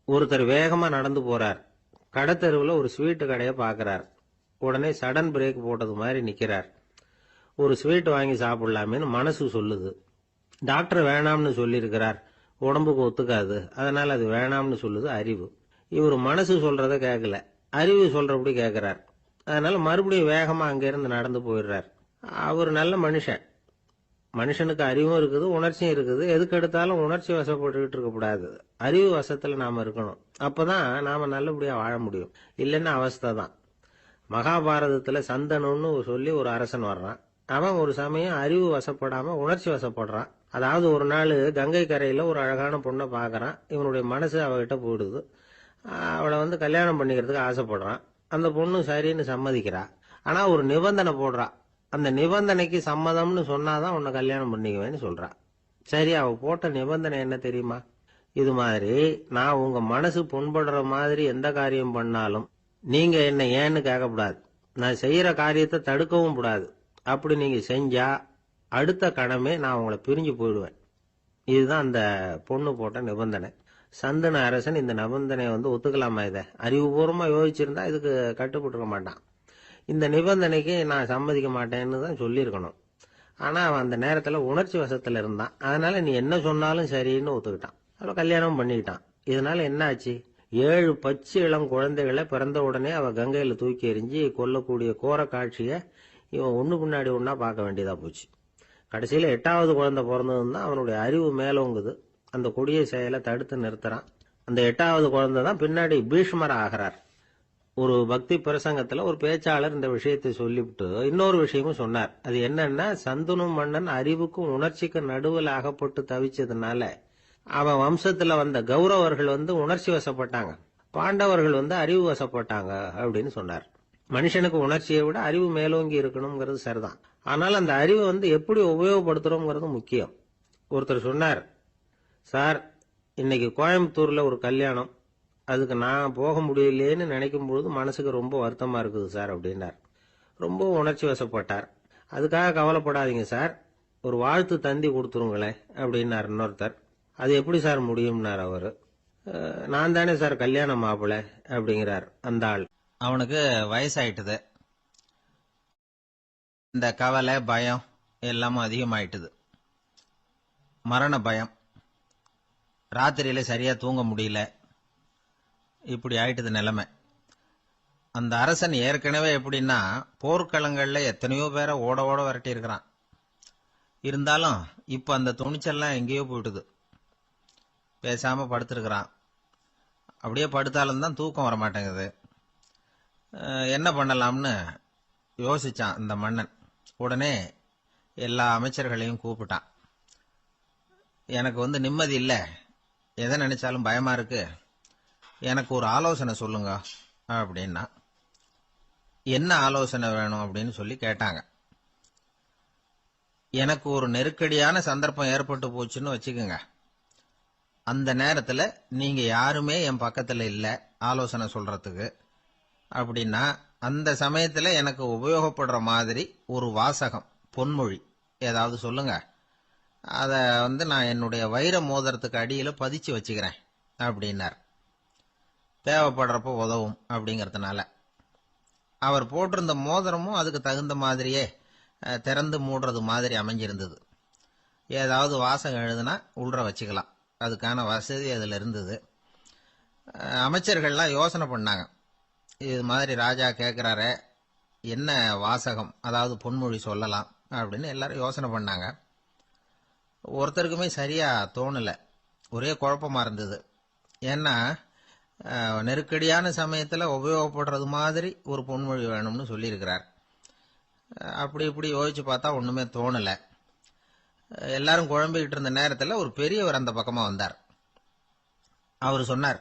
ஒருத்தர் வேகமா நடந்து போறார். கடத்தெருவுல ஒரு ஸ்வீட்டு கடையை பார்க்கறார். உடனே சடன் பிரேக் போட்டது மாதிரி நிக்கிறார். ஒரு ஸ்வீட் வாங்கி சாப்பிடலாமேன்னு மனசு சொல்லுது. டாக்டர் வேணாம்னு சொல்லியிருக்கிறார், உடம்புக்கு ஒத்துக்காது, அதனால அது வேணாம்னு சொல்லுது அறிவு. இவர் மனசு சொல்றத கேட்கல, அறிவு சொல்றபடி கேட்கிறார். அதனால மறுபடியும் வேகமா அங்கிருந்து நடந்து போயிடுறார். அவர் நல்ல மனுஷன். மனுஷனுக்கு அறிவும் இருக்குது, உணர்ச்சியும் இருக்குது. எதுக்கு எடுத்தாலும் உணர்ச்சி வசப்பட்டுக்கிட்டு இருக்கக்கூடாது. அறிவு வசத்துல நாம இருக்கணும். அப்பதான் நாம நல்லபடியா வாழ முடியும். இல்லைன்னா அவஸ்தை தான். மகாபாரதத்துல சந்தனுன்னு சொல்லி ஒரு அரசன் வர்றான். அவன் ஒரு சமயம் அறிவு வசப்படாம உணர்ச்சி வசப்படுறான். அதாவது ஒரு நாள் கங்கை கரையில ஒரு அழகான பொண்ணை பார்க்கறான். இவனுடைய மனசு அவகிட்ட போயிடுது. அவளை கல்யாணம் பண்ணிக்கிறதுக்கு ஆசைப்படுறான். அந்த பொண்ணு சரின்னு சம்மதிக்கிறா. ஆனா ஒரு நிபந்தனை போடுறா. அந்த நிபந்தனைக்கு சம்மதம்னு சொன்னாதான் உன்னை கல்யாணம் பண்ணிக்குவேன்னு சொல்றா. சரி, அவ போட்ட நிபந்தனை என்ன தெரியுமா? இது மாதிரி நான் உங்க மனசு புண்படுற மாதிரி எந்த காரியம் பண்ணாலும் நீங்க என்ன ஏன்னு கேட்கக்கூடாது. நான் செய்யற காரியத்தை தடுக்கவும் கூடாது. அப்படி நீங்க செஞ்சா அடுத்த கணமே நான் உங்களை பிரிஞ்சு போயிடுவேன். இதுதான் அந்த பொண்ணு போட்ட நிபந்தனை. சந்தன அரசன் இந்த நிபந்தனையை ஒத்துக்கலாமா? இதை அறிவுபூர்வமா யோசிச்சிருந்தா இதுக்கு கட்டுப்பட்டுக்க மாட்டான். இந்த நிபந்தனைக்கு நான் சம்மதிக்க மாட்டேன்னு தான் சொல்லியிருக்கணும். ஆனா அவன் அந்த நேரத்துல உணர்ச்சி வசத்துல இருந்தான். அதனால நீ என்ன சொன்னாலும் சரின்னு ஒத்துக்கிட்டான். அவன் கல்யாணம் பண்ணிக்கிட்டான். இதனால என்ன ஆச்சு? 7 பச்சை இளம் குழந்தைகளை பிறந்த உடனே அவ கங்கையில தூக்கி எறிஞ்சி கொல்லக்கூடிய கோர காட்சிய இவன் ஒண்ணு பின்னாடி ஒன்னா பார்க்க வேண்டியதா போச்சு. கடைசியில 8வது குழந்தை பிறந்ததுன்னு தான் அவனுடைய அறிவு மேலோங்குது. அந்த கொடிய செயலை தடுத்து நிறுத்துறான். அந்த 8வது குழந்தை தான் பின்னாடி பீஷ்மர் ஆகிறார். ஒரு பக்தி பிரசங்கத்துல ஒரு பேச்சாளர் இந்த விஷயத்தை சொல்லிவிட்டு இன்னொரு விஷயமும் சொன்னார். அது என்னன்னா, சந்தனு மன்னன் அறிவுக்கும் உணர்ச்சிக்கும் நடுவில் அகப்பட்டு தவிச்சதுனால அவன் வம்சத்துல வந்த கௌரவர்கள் உணர்ச்சி வசப்பட்டாங்க, பாண்டவர்கள் அறிவு வசப்பட்டாங்க அப்படின்னு சொன்னார். மனுஷனுக்கு உணர்ச்சியை விட அறிவு மேலோங்கி இருக்கணுங்கிறது சரிதான். ஆனால் அந்த அறிவை எப்படி உபயோகப்படுத்துறோம்ங்கிறது முக்கியம். ஒருத்தர் சொன்னார், சார் இன்னைக்கு கோயம்புத்தூர்ல ஒரு கல்யாணம், அதுக்கு நான் போக முடியலையேன்னு நினைக்கும் பொழுது மனசுக்கு ரொம்ப வருத்தமா இருக்குது சார் அப்படின்னார். ரொம்ப உணர்ச்சி வசப்பட்டார். அதுக்காக கவலைப்படாதீங்க சார், ஒரு வாழ்த்து தந்தி கொடுத்துருங்களேன் அப்படின்னார் இன்னொருத்தர். அது எப்படி சார் முடியும்னார் அவரு. நான் தானே சார் கல்யாண மாப்பிள்ள அப்படிங்கிறார் அந்த ஆள். அவனுக்கு வயசாயிட்டுது. இந்த கவலை பயம் எல்லாமும் அதிகமாயிட்டுது. மரண பயம், ராத்திரியில சரியா தூங்க முடியல, இப்படி ஆயிட்டுது நிலைமை. அந்த அரசன் ஏற்கனவே எப்படின்னா போர்க்களங்கள்ல எத்தனையோ பேரை ஓட ஓட விரட்டி இருக்கிறான். இருந்தாலும் இப்ப அந்த துணிச்சல்லாம் எங்கேயோ போயிட்டுது. பேசாம படுத்திருக்கிறான். அப்படியே படுத்தாலும் தான் தூக்கம் வர மாட்டேங்குது. என்ன பண்ணலாம்னு யோசிச்சான் இந்த மன்னன். உடனே எல்லா அமைச்சர்களையும் கூப்பிட்டான். எனக்கு நிம்மதி இல்லை, எதை நினைச்சாலும் பயமா இருக்கு, எனக்கு ஒரு ஆலோசனை சொல்லுங்க அப்படின்னா. என்ன ஆலோசனை வேணும் அப்படின்னு சொல்லி கேட்டாங்க. எனக்கு ஒரு நெருக்கடியான சந்தர்ப்பம் ஏற்பட்டு போச்சுன்னு வச்சுக்கோங்க. அந்த நேரத்துல நீங்க யாருமே என் பக்கத்துல இல்ல ஆலோசனை சொல்றதுக்கு அப்படின்னா, அந்த சமயத்துல எனக்கு உபயோகப்படுற மாதிரி ஒரு வாசகம், பொன்மொழி ஏதாவது சொல்லுங்க. அத நான் என்னுடைய வைர மோதிரத்துக்கு அடியில பதிச்சு வச்சுக்கிறேன் அப்படின்னார். தேவைப்படுறப்ப உதவும் அப்படிங்கறதுனால. அவர் போட்டிருந்த மோதிரமும் அதுக்கு தகுந்த மாதிரியே திறந்து மூடுறது மாதிரி அமைஞ்சிருந்தது. ஏதாவது வாசகம் எழுதுனா உள்ற வச்சுக்கலாம், அதுக்கான வசதி அதுல இருந்தது. அமைச்சர்கள்லாம் யோசனை பண்ணாங்க, இது மாதிரி ராஜா கேட்கிறாரே என்ன வாசகம், அதாவது பொன்மொழி சொல்லலாம் அப்படின்னு எல்லாரும் யோசனை பண்ணாங்க. ஒருத்தருக்குமே சரியா தோணல, ஒரே குழப்பமா இருந்தது. ஏன்னா நெருக்கடியான சமயத்துல உபயோகப்படுறது மாதிரி ஒரு பொன்மொழி வேணும்னு சொல்லியிருக்கிறார். அப்படி இப்படி யோசிச்சு பார்த்தா ஒண்ணுமே தோணல. எல்லாரும் குழம்பிக்கிட்டு இருந்த நேரத்துல ஒரு பெரியவர் அந்த பக்கமா வந்தார். அவர் சொன்னார்,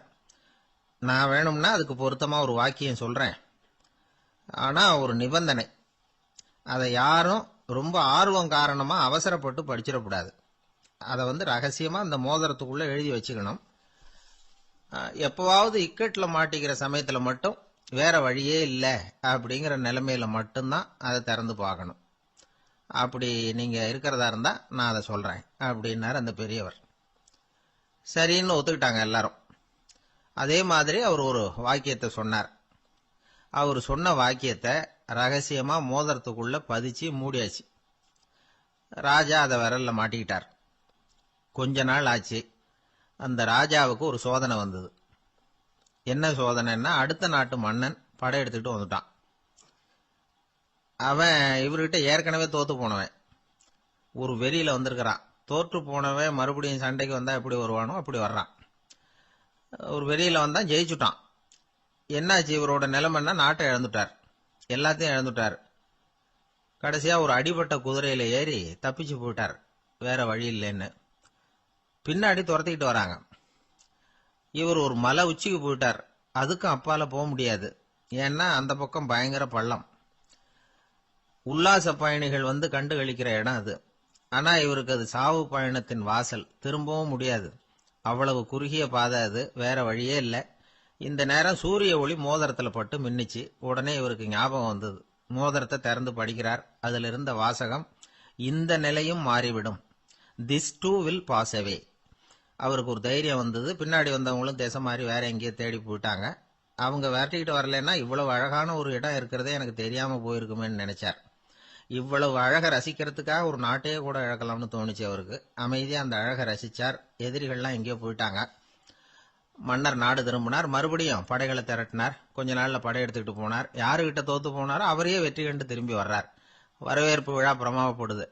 நான் வேணும்னா அதுக்கு பொருத்தமா ஒரு வாக்கியம் சொல்றேன், ஆனா ஒரு நிபந்தனை. அதை யாரும் ரொம்ப ஆர்வம் காரணமா அவசரப்பட்டு படிச்சிடக்கூடாது. அதை ரகசியமா அந்த மோதிரத்துக்குள்ள எழுதி வச்சுக்கணும். எப்பவாவது இக்கட்ல மாட்டிக்கிற சமயத்துல மட்டும், வேற வழியே இல்லை அப்படிங்கிற நிலைமையில மட்டும்தான் அதை திறந்து பார்க்கணும். அப்படி நீங்க இருக்கிறதா இருந்தா நான் அதை சொல்றேன் அப்படின்னாரு அந்த பெரியவர். சரின்னு ஒத்துக்கிட்டாங்க எல்லாரும். அதே மாதிரி அவர் ஒரு வாக்கியத்தை சொன்னார். அவர் சொன்ன வாக்கியத்தை ரகசியமா மோதிரத்துக்குள்ள பதிச்சு மூடியாச்சு. ராஜா அதை விரல்ல மாட்டிக்கிட்டார். கொஞ்ச நாள் ஆச்சு. அந்த ராஜாவுக்கு ஒரு சோதனை வந்தது. என்ன சோதனைன்னா, அடுத்த நாட்டு மன்னன் படையெடுத்துக்கிட்டு வந்துட்டான். அவன் இவர்கிட்ட ஏற்கனவே தோத்து போனவன், ஒரு வெறியில வந்திருக்கிறான். தோற்று போனவன் மறுபடியும் சண்டைக்கு வந்தா எப்படி வருவானோ அப்படி வர்றான். ஒரு வெறியில வந்தான், ஜெயிச்சுட்டான். என்னாச்சு இவரோட நிலைமைன்னா, நாட்டை இழந்துட்டார், எல்லாத்தையும் இழந்துட்டார். கடைசியா ஒரு அடிபட்ட குதிரையில ஏறி தப்பிச்சு போயிட்டார், வேற வழி இல்லைன்னு. பின்னாடி துரத்திக்கிட்டு வராங்க. இவர் ஒரு மலை உச்சிக்கு போயிட்டார். அதுக்கும் அப்பால போக முடியாது, ஏன்னா அந்த பக்கம் பயங்கர பள்ளம். உல்லாச பயணிகள் வந்து கண்டு கழிக்கிற இடம் அது. ஆனா இவருக்கு அது சாவு பயணத்தின் வாசல், திரும்பவும் முடியாது. அவ்வளவு குறுகிய பாதை அது, வேற வழியே இல்லை. இந்த நேரம் சூரிய ஒளி மோதிரத்துல பட்டு மின்னிச்சு. உடனே இவருக்கு ஞாபகம் வந்தது. மோதிரத்தை திறந்து படிக்கிறார். அதுல இருந்த வாசகம், இந்த நிலையும் மாறிவிடும், this too will pass away. அவருக்கு ஒரு தைரியம் வந்தது. பின்னாடி வந்தவங்களும் தேசம் மாறி வேற எங்கேயோ தேடி போயிட்டாங்க. அவங்க விரட்டிக்கிட்டு வரலன்னா இவ்வளவு அழகான ஒரு இடம் இருக்கிறதே எனக்கு தெரியாம போயிருக்குமேன்னு நினைச்சார். இவ்வளவு அழகை ரசிக்கிறதுக்காக ஒரு நாட்டையே கூட இழக்கலாம்னு தோணுச்சு அவருக்கு. அமைதியா அந்த அழகை ரசிச்சார். எதிரிகள்லாம் எங்கேயோ போயிட்டாங்க. மன்னர் நாடு திரும்பினார். மறுபடியும் படைகளை திரட்டினார். கொஞ்ச நாள்ல படை எடுத்துக்கிட்டு போனார். யாருகிட்ட தோத்து போனாரோ அவரையே வெற்றி கண்டு திரும்பி வர்றார். வரவேற்பு விழா பிரமாவப்படுது.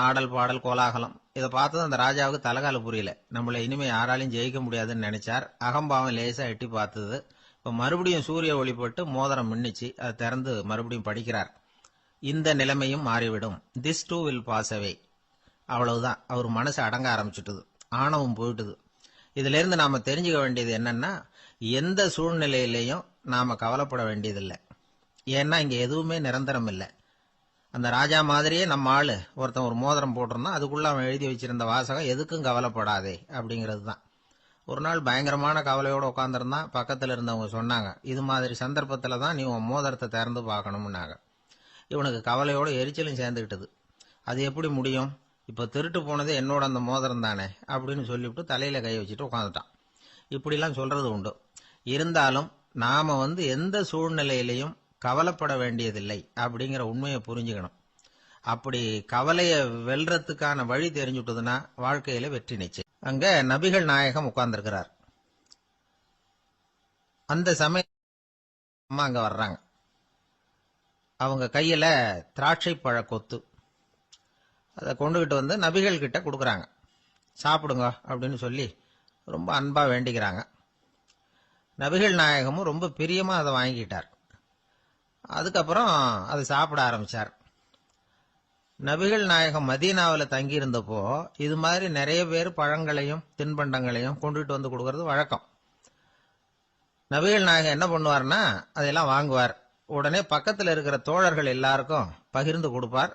ஆடல் பாடல் கோலாகலம். இதை பார்த்தது அந்த ராஜாவுக்கு தலைகால புரியல. நம்மளை இனிமே யாராலையும் ஜெயிக்க முடியாதுன்னு நினைச்சார். அகம்பாவம் லேசா எட்டி பார்த்தது. இப்ப மறுபடியும் சூரிய ஒளிப்பட்டு மோதிரம் மின்னிச்சு. அதை திறந்து மறுபடியும் படிக்கிறார். இந்த நிலைமையும் மாறிவிடும், this too will pass away. அவ்வளவுதான். அவர் மனசு அடங்க ஆரம்பிச்சுட்டுது, ஆணவம் போயிட்டுது. இதுல இருந்து நாம தெரிஞ்சுக்க வேண்டியது என்னன்னா, எந்த சூழ்நிலையிலையும் நாம கவலைப்பட வேண்டியதில்லை. ஏன்னா இங்க எதுவுமே நிரந்தரம் இல்லை. அந்த ராஜா மாதிரியே நம்ம ஆளு ஒருத்தன் ஒரு மோதிரம் போட்டிருந்தான். அதுக்குள்ள அவன் எழுதி வச்சிருந்த வாசகம், எதுக்கும் கவலைப்படாதே அப்படிங்கிறது தான். ஒரு நாள் பயங்கரமான கவலையோட உட்காந்துருந்தான். பக்கத்துல இருந்தவங்க சொன்னாங்க, இது மாதிரி சந்தர்ப்பத்துல தான் நீ உன் மோதிரத்தை திறந்து பார்க்கணும்னாங்க. இவனுக்கு கவலையோட எரிச்சலும் சேர்ந்துக்கிட்டது. அது எப்படி முடியும், இப்ப திருட்டு போனது என்னோட அந்த மோதிரம் தானே அப்படின்னு சொல்லிவிட்டு தலையில கை வச்சுட்டு உட்காந்துட்டான். இப்படிலாம் சொல்றது உண்டு. இருந்தாலும் நாம எந்த சூழ்நிலையிலையும் கவலைப்பட வேண்டியதில்லை அப்படிங்கிற உண்மையை புரிஞ்சுக்கணும். அப்படி கவலைய வெல்றதுக்கான வழி தெரிஞ்சுட்டதுன்னா வாழ்க்கையில வெற்றி நிச்சயம். அங்க நபிகள் நாயகம் உட்கார்ந்திருக்கிறார். அந்த சமயம் அம்மா அங்க வர்றாங்க. அவங்க கையில திராட்சை பழ கொத்து, அதை கொண்டுகிட்டு நபிகள் கிட்ட கொடுக்குறாங்க. சாப்பிடுங்க அப்படின்னு சொல்லி ரொம்ப அன்பா வேண்டிக்கிறாங்க. நபிகள் நாயகமும் ரொம்ப பிரியமா அதை வாங்கிக்கிட்டார். அதுக்கப்புறம் அதை சாப்பிட ஆரம்பிச்சார். நபிகள் நாயகம் மதீனாவில் தங்கி இருந்தப்போ இது மாதிரி நிறைய பேர் பழங்களையும் தின்பண்டங்களையும் கொண்டுட்டு வந்து கொடுக்கறது வழக்கம். நபிகள் நாயகம் என்ன பண்ணுவார்னா, அதெல்லாம் வாங்குவார். உடனே பக்கத்தில் இருக்கிற தோழர்கள் எல்லாருக்கும் பகிர்ந்து கொடுப்பார்,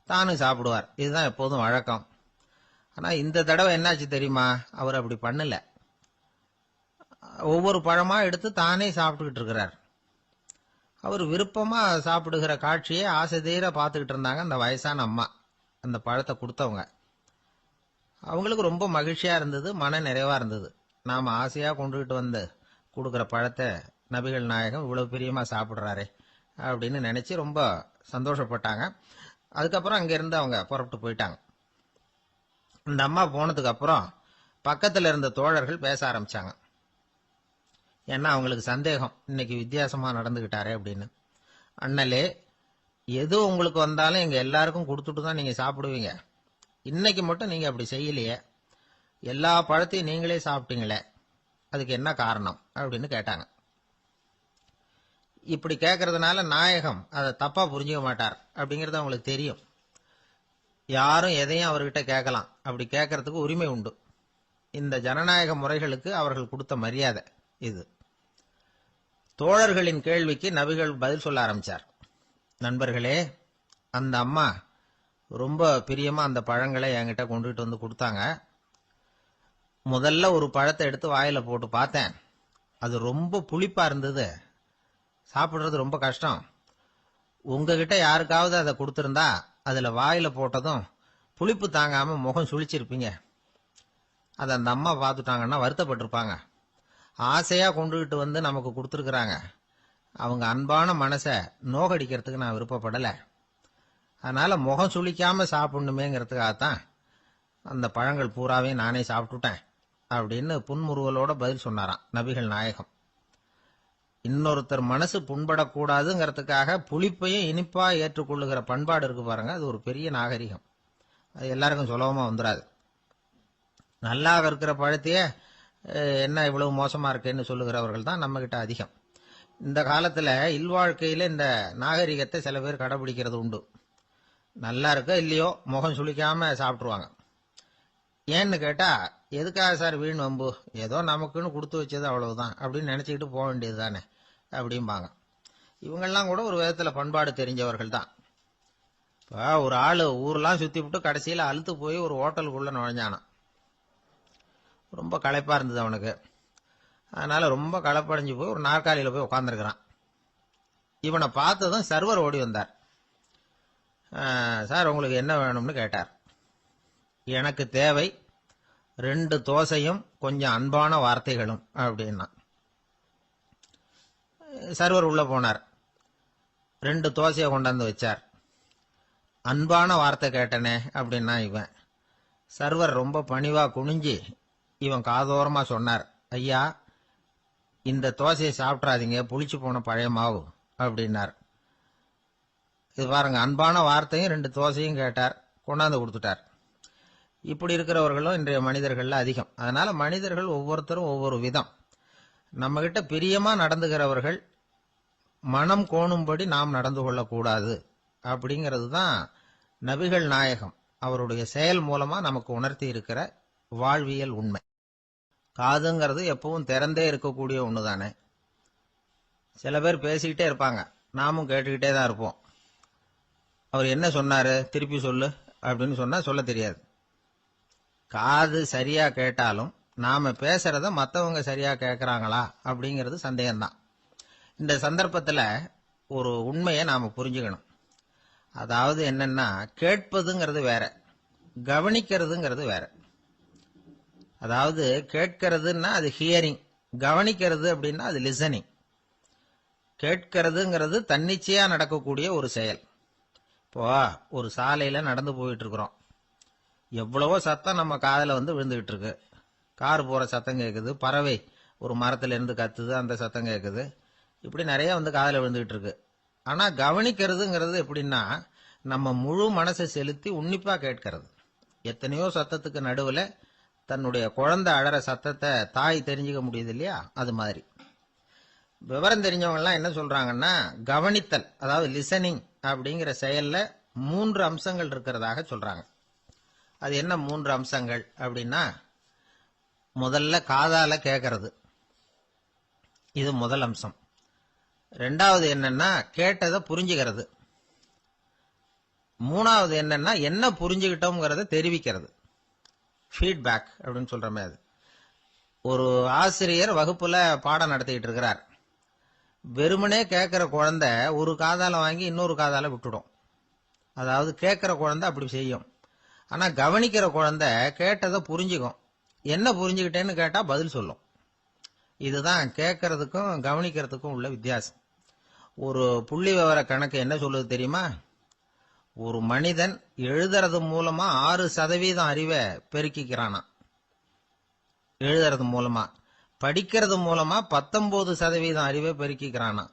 தானும் சாப்பிடுவார். இதுதான் எப்போதும் வழக்கம். ஆனா இந்த தடவை என்னாச்சு தெரியுமா, அவர் அப்படி பண்ணல. ஒவ்வொரு பழமா எடுத்து தானே சாப்பிட்டுக்கிட்டு இருக்கிறார். அவர் விருப்பமா சாப்பிடுகிற காட்சியை ஆசை தீர பார்த்துக்கிட்டு இருந்தாங்க அந்த வயசான அம்மா, அந்த பழத்தை கொடுத்தவங்க. அவங்களுக்கு ரொம்ப மகிழ்ச்சியா இருந்தது, மன நிறைவா இருந்தது. நாம ஆசையா கொண்டுகிட்டு வந்து கொடுக்குற பழத்தை நபிகள் நாயகம் இவ்வளவு பிரியமா சாப்பிடுறாரே அப்படின்னு நினைச்சு ரொம்ப சந்தோஷப்பட்டாங்க. அதுக்கப்புறம் அங்கிருந்து அவங்க புறப்பட்டு போயிட்டாங்க. இந்த அம்மா போனதுக்கு அப்புறம் பக்கத்துல இருந்த தோழர்கள் பேச ஆரம்பிச்சாங்க. ஏன்னா அவங்களுக்கு சந்தேகம், இன்னைக்கு வித்தியாசமா நடந்துகிட்டாரே அப்படின்னு. அண்ணலே, எது உங்களுக்கு வந்தாலும் எங்க எல்லாருக்கும் கொடுத்துட்டு தான் நீங்க சாப்பிடுவீங்க. இன்னைக்கு மட்டும் நீங்க அப்படி செய்யலையே, எல்லா பழத்தையும் நீங்களே சாப்பிட்டீங்களே, அதுக்கு என்ன காரணம் அப்படின்னு கேட்டாங்க. இப்படி கேட்கறதுனால நாயகம் அதை தப்பா புரிஞ்சுக்க மாட்டார் அப்படிங்கறது அவங்களுக்கு தெரியும். யாரும் எதையும் அவர்கிட்ட கேட்கலாம், அப்படி கேட்கறதுக்கு உரிமை உண்டு. இந்த ஜனநாயக முறைகளுக்கு அவர்கள் கொடுத்த மரியாதை இது. தோழர்களின் கேள்விக்கு நபிகள் பதில் சொல்ல ஆரம்பிச்சார். நண்பர்களே, அந்த அம்மா ரொம்ப பிரியமா அந்த பழங்களை என்கிட்ட கொண்டுகிட்டு வந்து கொடுத்தாங்க. முதல்ல ஒரு பழத்தை எடுத்து வாயில போட்டு பார்த்தேன். அது ரொம்ப புளிப்பா இருந்தது, சாப்பிடுறது ரொம்ப கஷ்டம். உங்ககிட்ட யாருக்காவது அதை கொடுத்திருந்தா அதுல வாயில போட்டதும் புளிப்பு தாங்காம முகம் சுளிச்சிருப்பீங்க. அதை அந்த அம்மா பார்த்துட்டாங்கன்னா வருத்தப்பட்டிருப்பாங்க. ஆசையா கொண்டுகிட்டு வந்து நமக்கு கொடுத்துருக்குறாங்க. அவங்க அன்பான மனசை நோகடிக்கிறதுக்கு நான் விருப்பப்படலை. அதனால முகம் சுளிக்காம சாப்பிடணுமேங்கிறதுக்காகத்தான் அந்த பழங்கள் பூராவே நானே சாப்பிட்டுட்டேன் அப்படின்னு புன்முறுவலோட பதில் சொன்னாராம் நபிகள் நாயகம். இன்னொருத்தர் மனசு புண்படக்கூடாதுங்கிறதுக்காக புளிப்பையும் இனிப்பா ஏற்றுக்கொள்ளுகிற பண்பாடு இருக்கு பாருங்க, அது ஒரு பெரிய நாகரிகம். அது எல்லாருக்கும் சுலபமா வந்துடாது. நல்லா இருக்கிற பழத்தையே என்ன இவ்வளவு மோசமா இருக்கேன்னு சொல்லுகிறவர்கள் தான் நம்ம கிட்ட அதிகம். இந்த காலத்துல இல்வாழ்க்கையில இந்த நாகரிகத்தை சில பேர் கடைபிடிக்கிறது உண்டு. நல்லா இருக்க இல்லையோ முகம் சுளிக்காம சாப்பிட்டுருவாங்க. ஏன்னு கேட்டா, எதுக்காக சார் வீண் வம்பு, ஏதோ நமக்குன்னு கொடுத்து வச்சது அவ்வளவுதான் அப்படின்னு நினைச்சுக்கிட்டு போக வேண்டியது தானே அப்படிம்பாங்க. இவங்கெல்லாம் கூட ஒரு விதத்துல பண்பாடு தெரிஞ்சவர்கள் தான். இப்போ ஒரு ஆளு ஊரெல்லாம் சுத்தி விட்டு கடைசியில அழுத்து போய் ஒரு ஹோட்டலுக்குள்ள நுழைஞ்சானான். ரொம்ப களைப்பா இருந்தது அவனுக்கு. அதனால ரொம்ப களைப்படைஞ்சு போய் ஒரு நாற்காலியில போய் உட்காந்துருக்கிறான். இவனை பார்த்ததும் சர்வர் ஓடி வந்தார். சார் உங்களுக்கு என்ன வேணும்னு கேட்டார். எனக்கு தேவை 2 தோசையும் கொஞ்சம் அன்பான வார்த்தைகளும் அப்படின்னா. சர்வர் உள்ள போனார். 2 தோசையை கொண்டாந்து வச்சார். அன்பான வார்த்தை கேட்டனே அப்படின்னா இவன். சர்வர் ரொம்ப பணிவா குனிஞ்சு இவன் காதோரமா சொன்னார், ஐயா இந்த தோசையை சாப்பிட்றாதீங்க, புளிச்சு போன பழைய மாவு அப்படின்னார். இது பாருங்க, அன்பான வார்த்தையும் 2 தோசையும் கேட்டார், கொண்டாந்து கொடுத்துட்டார். இப்படி இருக்கிறவர்களும் இன்றைய மனிதர்கள்ல அதிகம். அதனால மனிதர்கள் ஒவ்வொருத்தரும் ஒவ்வொரு விதம். நம்ம கிட்ட பிரியமா நடந்துகிறவர்கள் மனம் கோணும்படி நாம் நடந்து கொள்ளக்கூடாது அப்படிங்கிறது தான் நபிகள் நாயகம் அவருடைய செயல் மூலமா நமக்கு உணர்த்தி இருக்கிற வாழ்வியல் உண்மை. காதுங்கிறது எப்பவும் திறந்தே இருக்கக்கூடிய ஒண்ணுதானே. சில பேர் பேசிக்கிட்டே இருப்பாங்க, நாமும் கேட்டுக்கிட்டே தான் இருப்போம். அவர் என்ன சொன்னாரு திருப்பி சொல்லு அப்படின்னு சொன்னா சொல்ல தெரியாது. காது சரியா கேட்டாலும் நாம பேசுறத மற்றவங்க சரியா கேட்கறாங்களா அப்படிங்கிறது சந்தேகம்தான். இந்த சந்தர்ப்பத்துல ஒரு உண்மையை நாம புரிஞ்சுக்கணும். அதாவது என்னன்னா, கேட்பதுங்கிறது வேற, கவனிக்கிறதுங்கிறது வேற. அதாவது கேட்கறதுன்னா அது ஹியரிங், கவனிக்கிறது அப்படின்னா அது லிசனிங். கேட்கறதுங்கிறது தன்னிச்சையா நடக்கக்கூடிய ஒரு செயல். இப்போ ஒரு சாலையில நடந்து போயிட்டு இருக்கிறோம். எவ்வளவோ சத்தம் நம்ம காதுல விழுந்துகிட்டு இருக்கு. கார் போற சத்தம் கேட்குது, பறவை ஒரு மரத்துல இருந்து கத்துது, அந்த சத்தம் கேட்குது. இப்படி நிறைய காதுல விழுந்துகிட்டு இருக்கு. ஆனா கவனிக்கிறதுங்கிறது எப்படின்னா, நம்ம முழு மனசை செலுத்தி உன்னிப்பா கேட்கறது. எத்தனையோ சத்தத்துக்கு நடுவுல தன்னுடைய குழந்தை அழற சத்தத்தை தாய் தெரிஞ்சுக்க முடியுது இல்லையா, அது மாதிரி. விவரம் தெரிஞ்சவங்க எல்லாம் என்ன சொல்றாங்கன்னா, கவனித்தல் அதாவது லிசனிங் அப்படிங்கிற செயல்ல 3 அம்சங்கள் இருக்கிறதாக சொல்றாங்க. அது என்ன 3 அம்சங்கள் அப்படின்னா, முதல்ல காதால கேட்கறது, இது முதல் அம்சம். 2வது என்னன்னா கேட்டதை புரிஞ்சுக்கிறது. 3வது என்னன்னா என்ன புரிஞ்சுக்கிட்டோம்ங்கிறத தெரிவிக்கிறது, ஃபீட்பேக் அப்படின்னு சொல்ற மாதிரி. ஒரு ஆசிரியர் வகுப்புல பாடம் நடத்திட்டு இருக்கிறார். வெறுமனே கேட்கிற குழந்தை ஒரு காதால வாங்கி இன்னொரு காதால விட்டுடும். அதாவது கேட்கிற குழந்தை அப்படி செய்யும். ஆனா கவனிக்கிற குழந்தை கேட்டதை புரிஞ்சுக்கும். என்ன புரிஞ்சுக்கிட்டேன்னு கேட்டா பதில் சொல்லும். இதுதான் கேட்கறதுக்கும் கவனிக்கிறதுக்கும் உள்ள வித்தியாசம். ஒரு புள்ளி விவர கணக்கு என்ன சொல்லுது தெரியுமா? ஒரு மனிதன் எழுதுறது மூலமா 6% அறிவை பெருக்கிக்கிறானா, எழுதுறது மூலமா. படிக்கிறது மூலமா 19% அறிவை பெருக்கிக்கிறானா.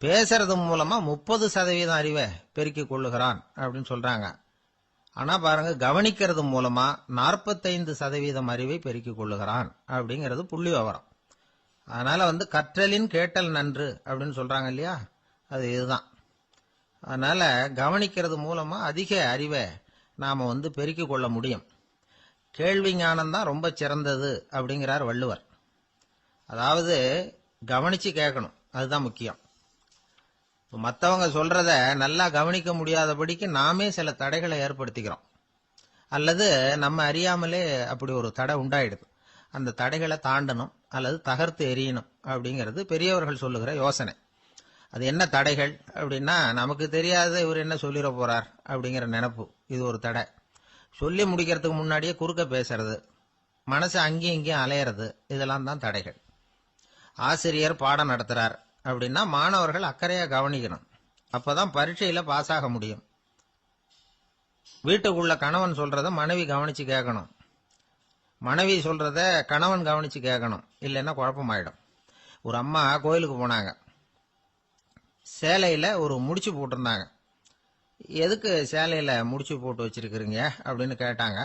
பேசுறது மூலமா 30% அறிவை பெருக்கிக் கொள்ளுகிறான் அப்படின்னு சொல்றாங்க. ஆனா பாருங்க, கவனிக்கிறது மூலமா 45% அறிவை பெருக்கிக் கொள்ளுகிறான் அப்படிங்கிறது புள்ளி விவரம். அதனால கற்றலின் கேட்டல் நன்று அப்படின்னு சொல்றாங்க இல்லையா, அது இதுதான். அதனால கவனிக்கிறது மூலமா அதிக அறிவை நாம பெருக்கிக் கொள்ள முடியும். கேள்வி ஞானம் தான் ரொம்ப சிறந்தது அப்படிங்கிறார் வள்ளுவர். அதாவது கவனிச்சு கேட்கணும், அதுதான் முக்கியம். மற்றவங்க சொல்றத நல்லா கவனிக்க முடியாதபடிக்கு நாமே சில தடைகளை ஏற்படுத்திக்கிறோம், அல்லது நம்ம அறியாமலே அப்படி ஒரு தடை உண்டாயிடுது. அந்த தடைகளை தாண்டணும் அல்லது தகர்த்து எறியணும் அப்படிங்கிறது பெரியவர்கள் சொல்லுகிற யோசனை. அது என்ன தடைகள் அப்படின்னா, நமக்கு தெரியாத இவர் என்ன சொல்லிட போறார் அப்படிங்கிற நினைப்பு, இது ஒரு தடை. சொல்லி முடிக்கிறதுக்கு முன்னாடியே குறுக்க பேசுறது, மனசு அங்கேயும் இங்கேயும் அலையிறது, இதெல்லாம் தான் தடைகள். ஆசிரியர் பாடம் நடத்துறார் அப்படின்னா மாணவர்கள் அக்கறையா கவனிக்கணும். அப்பதான் பரீட்சையில பாஸ் ஆக முடியும். வீட்டுக்குள்ள கணவன் சொல்றத மனைவி கவனிச்சு கேட்கணும். மனைவி சொல்றத கணவன் கவனிச்சு கேட்கணும். இல்லைன்னா குழப்பமாயிடும். ஒரு அம்மா கோயிலுக்கு போனாங்க. சேலையில ஒரு முடிச்சு போட்டிருந்தாங்க. எதுக்கு சேலையில முடிச்சு போட்டு வச்சிருக்கிறீங்க அப்படின்னு கேட்டாங்க.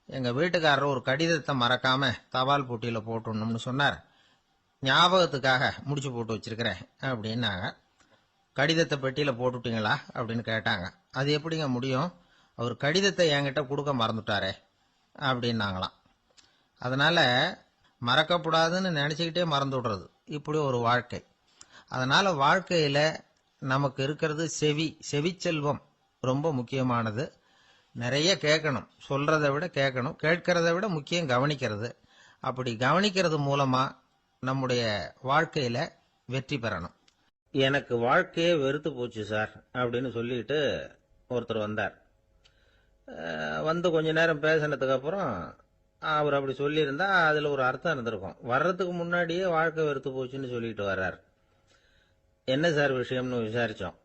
எங்க வீட்டுக்காரர் ஒரு கடிதத்தை மறக்காம தபால் போட்டியில போட்டுடணும்னு சொன்னார். ஞாபகத்துக்காக முடிச்சு போட்டு வச்சிருக்கிறேன் அப்படின்னாங்க. கடிதத்தை பெட்டியில போட்டுட்டீங்களா அப்படின்னு கேட்டாங்க. அது எப்படிங்க முடியும், அவர் கடிதத்தை என்கிட்ட கொடுக்க மறந்துட்டாரே அப்படின்னாங்களாம். அதனால மறக்கப்படாதுன்னு நினைச்சுக்கிட்டே மறந்து விடுறது இப்படி ஒரு வாழ்க்கை. அதனால வாழ்க்கையில நமக்கு இருக்கிறது செவிச்செல்வம் ரொம்ப முக்கியமானது. நிறைய கேட்கணும், சொல்றதை விட கேட்கணும், கேட்கறத விட முக்கியம் கவனிக்கிறது. அப்படி கவனிக்கிறது மூலமா நம்முடைய வாழ்க்கையில வெற்றி பெறணும். எனக்கு வாழ்க்கையே வெறுத்து போச்சு சார் அப்படின்னு சொல்லிட்டு ஒருத்தர் வந்தார். வந்து கொஞ்ச நேரம் பேசினதுக்கு அப்புறம் அவர் அப்படி சொல்லியிருந்தா அதுல ஒரு அர்த்தம் இருந்திருக்கும். வர்றதுக்கு முன்னாடியே வாழ்க்கை வெறுத்து போச்சுன்னு சொல்லிட்டு வர்றார். என்ன சார் விஷயம்னு விசாரிச்சோம்.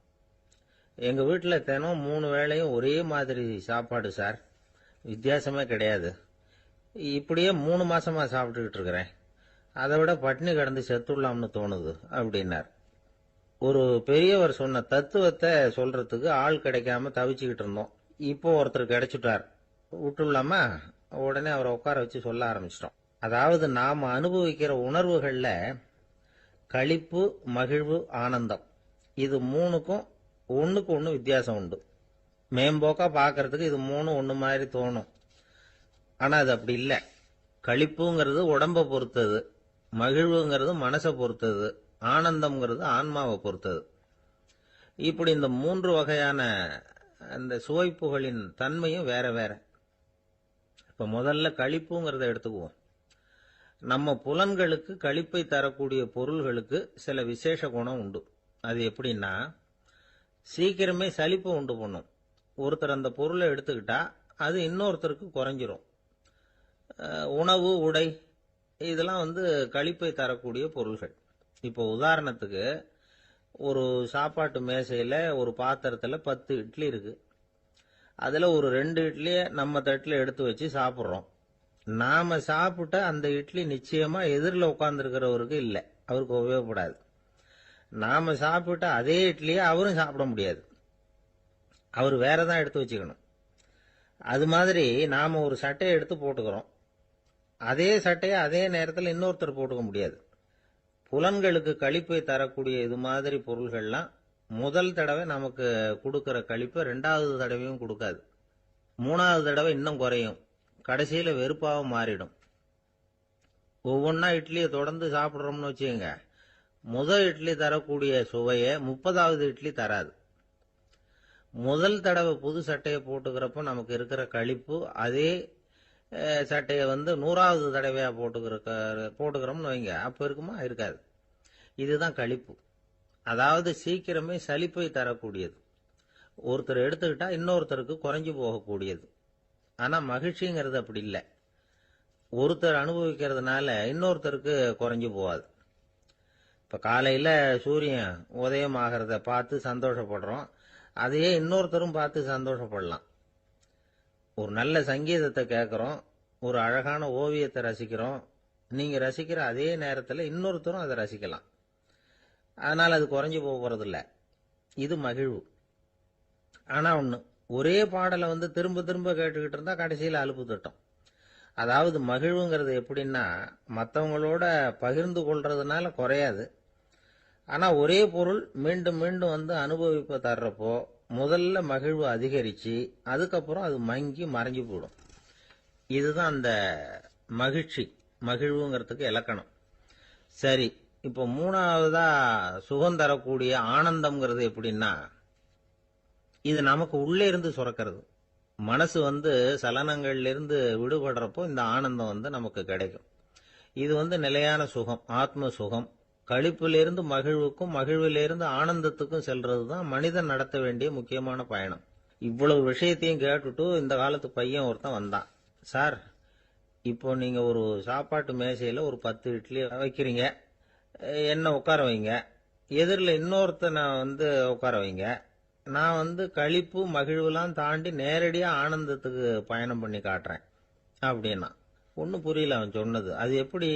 எங்க வீட்டில் தினம் 3 வேளையும் ஒரே மாதிரி சாப்பாடு சார், வித்தியாசமே கிடையாது. இப்படியே 3 மாசமா சாப்பிட்டுக்கிட்டு இருக்கிறேன். அதை விட பட்டினி கிடந்து செத்துடலாம்னு தோணுது அப்படின்னார். ஒரு பெரியவர் சொன்ன தத்துவத்தை சொல்றதுக்கு ஆள் கிடைக்காம தவிச்சுக்கிட்டு இருந்தோம். இப்போ ஒருத்தர் கிடைச்சிட்டார், விட்டுலாமா? உடனே அவரை உட்கார வச்சு சொல்ல ஆரம்பிச்சிட்டோம். அதாவது நாம அனுபவிக்கிற உணர்வுகள்ல களிப்பு, மகிழ்வு, ஆனந்தம் இது 3க்கும் ஒண்ணுக்கு ஒண்ணு வித்தியாசம் உண்டு. மேம்போக்கா பாக்கிறதுக்கு இது 3 ஒண்ணு மாதிரி தோணும். ஆனா அது அப்படி இல்லை. களிப்புங்கிறது உடம்ப பொறுத்தது, மகிழ்வுங்கிறது மனசை பொறுத்தது, ஆனந்தம்ங்கிறது ஆன்மாவை பொறுத்தது. இப்படி இந்த 3 வகையான அந்த சுவைப்புகளின் தன்மையும் வேற வேற. இப்ப முதல்ல களிப்புங்கிறத எடுத்துக்குவோம். நம்ம புலன்களுக்கு களிப்பை தரக்கூடிய பொருள்களுக்கு சில விசேஷ குணம் உண்டு. அது எப்படின்னா, சீக்கிரமே சலிப்பு உண்டு பண்ணும். ஒருத்தர் அந்த பொருளை எடுத்துக்கிட்டா அது இன்னொருத்தருக்கு குறைஞ்சிரும். உணவு, உடை இதெல்லாம் களிப்பை தரக்கூடிய பொருள்கள். இப்போ உதாரணத்துக்கு, ஒரு சாப்பாட்டு மேசையில ஒரு பாத்திரத்துல 10 இட்லி இருக்கு. அதுல ஒரு 2 இட்லியை நம்ம தட்டுல எடுத்து வச்சு சாப்பிட்றோம். நாம சாப்பிட்ட அந்த இட்லி நிச்சயமா எதிரில் உட்கார்ந்துருக்கிறவருக்கு இல்லை, அவருக்கு உபயோகப்படாது. நாம சாப்பிட்ட அதே இட்லியை அவரும் சாப்பிட முடியாது, அவர் வேறதான் எடுத்து வச்சுக்கணும். அது மாதிரி நாம ஒரு சட்டையை எடுத்து போட்டுக்கிறோம், அதே சட்டையை அதே நேரத்தில் இன்னொருத்தர் போட்டுக்க முடியாது. புலன்களுக்கு களிப்பை தரக்கூடிய இது மாதிரி பொருள்கள்லாம் முதல் தடவை நமக்கு கொடுக்கிற களிப்பை 2வது தடவையும் கொடுக்காது. 3வது தடவை இன்னும் குறையும், கடைசியில வெறுப்பாவும் மாறிடும். ஒவ்வொன்னா இட்லியை தொடர்ந்து சாப்பிட்றோம்னு வச்சுக்கோங்க, முதல் இட்லி தரக்கூடிய சுவையை 30வது இட்லி தராது. முதல் தடவை புது சட்டையை போட்டுக்கிறப்ப நமக்கு இருக்கிற களிப்பு அதே சட்டையை 100வது தடவையா போட்டுக்கிறோம்னு வைங்க, அப்ப இருக்குமா? இருக்காது. இதுதான் களிப்பு. அதாவது சீக்கிரமே சலிப்பை தரக்கூடியது. ஒருத்தர் எடுத்துக்கிட்டா இன்னொருத்தருக்கு குறைஞ்சு போகக்கூடியது. ஆனா மகிழ்ச்சிங்கிறது அப்படி இல்லை. ஒருத்தர் அனுபவிக்கிறதுனால இன்னொருத்தருக்கு குறைஞ்சு போகாது. இப்ப காலையில சூரியன் உதயம் ஆகிறத பார்த்து சந்தோஷப்படுறோம், அதையே இன்னொருத்தரும் பார்த்து சந்தோஷப்படலாம். ஒரு நல்ல சங்கீதத்தை கேட்கிறோம், ஒரு அழகான ஓவியத்தை ரசிக்கிறோம், நீங்க ரசிக்கிற அதே நேரத்தில் இன்னொருத்தரும் அதை ரசிக்கலாம். அதனால அது குறைஞ்சு போறதில்ல. இது மகிழ்வு. ஆனா ஒண்ணு, ஒரே பாடலை திரும்ப திரும்ப கேட்டுக்கிட்டு இருந்தா கடைசியில் அலுப்பு தட்டும். அதாவது மகிழ்வுங்கிறது எப்படின்னா, மற்றவங்களோட பகிர்ந்து கொள்றதுனால குறையாது. ஆனா ஒரே பொருள் மீண்டும் மீண்டும் அனுபவிப்ப தர்றப்போ முதல்ல மகிழ்வு அதிகரிச்சு அதுக்கப்புறம் அது மங்கி மறைஞ்சு போயிடும். இதுதான் அந்த மகிழ்வுங்கிறதுக்கு இலக்கணம். சரி, இப்போ 3வதா சுகம் தரக்கூடிய ஆனந்தம்ங்கிறது எப்படின்னா, இது நமக்கு உள்ளே இருந்து சுரக்கிறது. மனசு சலனங்கள்ல இருந்து விடுபடுறப்போ இந்த ஆனந்தம் நமக்கு கிடைக்கும். இது நிலையான சுகம், ஆத்ம சுகம். களிப்பிலிருந்து மகிழ்வுக்கும், மகிழ்விலிருந்து ஆனந்தத்துக்கும் செல்றதுதான் மனிதன் நடத்த வேண்டிய முக்கியமான பயணம். இவ்வளவு விஷயத்தையும் கேட்டுட்டு இந்த காலத்து பையன் ஒருத்தன் வந்தான். சார், இப்போ நீங்க ஒரு சாப்பாட்டு மேசையில ஒரு 10 இட்லி வைக்கிறீங்க, என்ன உட்கார வைங்க, எதிரில் இன்னொருத்தனை உட்கார வைங்க. நான் களிப்பு மகிழ்வுலாம் தாண்டி நேரடியா ஆனந்தத்துக்கு பயணம் பண்ணி காட்டுறேன் அப்படின்னா. ஒன்றும் புரியல அவன் சொன்னது. அது எப்படி,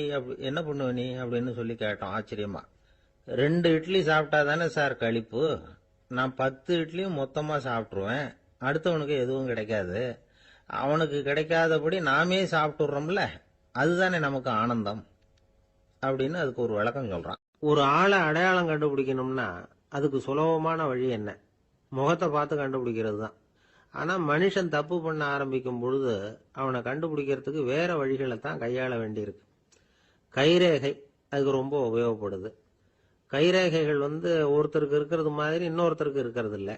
என்ன பண்ணுவ நீ அப்படின்னு சொல்லி கேட்டோம் ஆச்சரியமா. 2 இட்லி சாப்பிட்டா தானே சார் களிப்பு, நான் 10 இட்லியும் மொத்தமா சாப்பிட்டுருவேன், அடுத்தவனுக்கு எதுவும் கிடைக்காது, அவனுக்கு கிடைக்காதபடி நாமே சாப்பிட்டுறோம்ல, அதுதானே நமக்கு ஆனந்தம் அப்படின்னு அதுக்கு ஒரு விளக்கம் சொல்றான். ஒரு ஆளை அடையாளம் கண்டுபிடிக்கணும்னா அதுக்கு சுலபமான வழி என்ன? முகத்தை பார்த்து கண்டுபிடிக்கிறது தான். ஆனா மனுஷன் தப்பு பண்ண ஆரம்பிக்கும் பொழுது அவனை கண்டுபிடிக்கிறதுக்கு வேற வழிகளை தான் கையாள வேண்டியிருக்கு. கைரேகை அதுக்கு ரொம்ப உபயோகப்படுது. கைரேகைகள் ஒருத்தருக்கு இருக்கிறது மாதிரி இன்னொருத்தருக்கு இருக்கிறது இல்லை.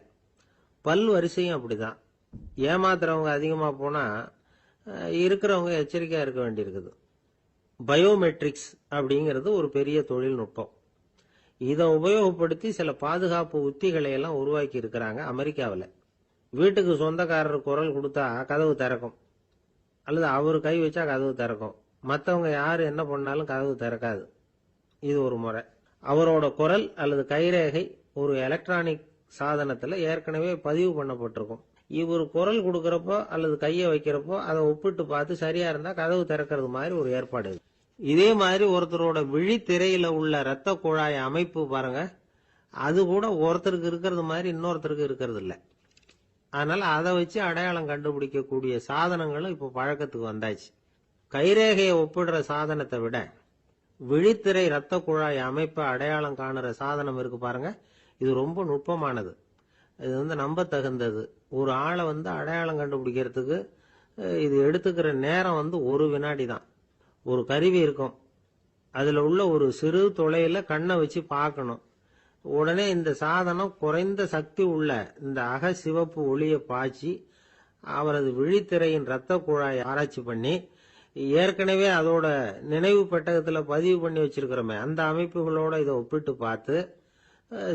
பல் வரிசையும் அப்படிதான். ஏமாத்துறவங்க அதிகமா போனா இருக்கிறவங்க எச்சரிக்கையா இருக்க வேண்டியிருக்குது. பயோமெட்ரிக்ஸ் அப்படிங்கிறது ஒரு பெரிய தொழில்நுட்பம். இதை உபயோகப்படுத்தி சில பாதுகாப்பு உத்திகளை எல்லாம் உருவாக்கி இருக்கிறாங்க அமெரிக்காவில். வீட்டுக்கு சொந்தக்காரர் குரல் கொடுத்தா கதவு திறக்கும், அல்லது அவர் கை வச்சா கதவு திறக்கும். மற்றவங்க யாரு என்ன பண்ணாலும் கதவு திறக்காது. இது ஒரு முறை. அவரோட குரல் அல்லது கைரேகை ஒரு எலக்ட்ரானிக் சாதனத்துல ஏற்கனவே பதிவு பண்ணப்பட்டிருக்கும். இவர் குரல் கொடுக்கறப்போ அல்லது கையை வைக்கிறப்போ அதை ஒப்பிட்டு பார்த்து சரியா இருந்தா கதவு திறக்கிறது மாதிரி ஒரு ஏற்பாடு. இதே மாதிரி ஒருத்தரோட விழித்திரையில உள்ள இரத்த குழாய் அமைப்பு பாருங்க, அது கூட ஒருத்தருக்கு இருக்கிறது மாதிரி இன்னொருத்தருக்கு இருக்கிறது இல்லை. அதனால அதை வச்சு அடையாளம் கண்டுபிடிக்கக்கூடிய சாதனங்களும் இப்ப பழக்கத்துக்கு வந்தாச்சு. கைரேகையை ஒப்பிடுற சாதனத்தை விட விழித்திரை இரத்த குழாய் அமைப்பை அடையாளம் காணுற சாதனம் இருக்கு பாருங்க, இது ரொம்ப நுட்பமானது. இது நம்ப தகுந்தது. ஒரு ஆளை அடையாளம் கண்டுபிடிக்கிறதுக்கு இது எடுத்துக்கிற நேரம் 1 வினாடி தான். ஒரு கருவி இருக்கும், அதுல உள்ள ஒரு சிறு துளையில கண்ணை வச்சு பார்க்கணும். உடனே இந்த சாதனம் குறைந்த சக்தி உள்ள இந்த அகசிவப்பு ஒளியை பாய்ச்சி அவரது விழித்திரையின் இரத்த குழாயை ஆராய்ச்சி பண்ணி ஏற்கனவே அதோட நினைவு பெட்டகத்துல பதிவு பண்ணி வச்சிருக்கிறோமே அந்த அமைப்புகளோட இதை ஒப்பிட்டு பார்த்து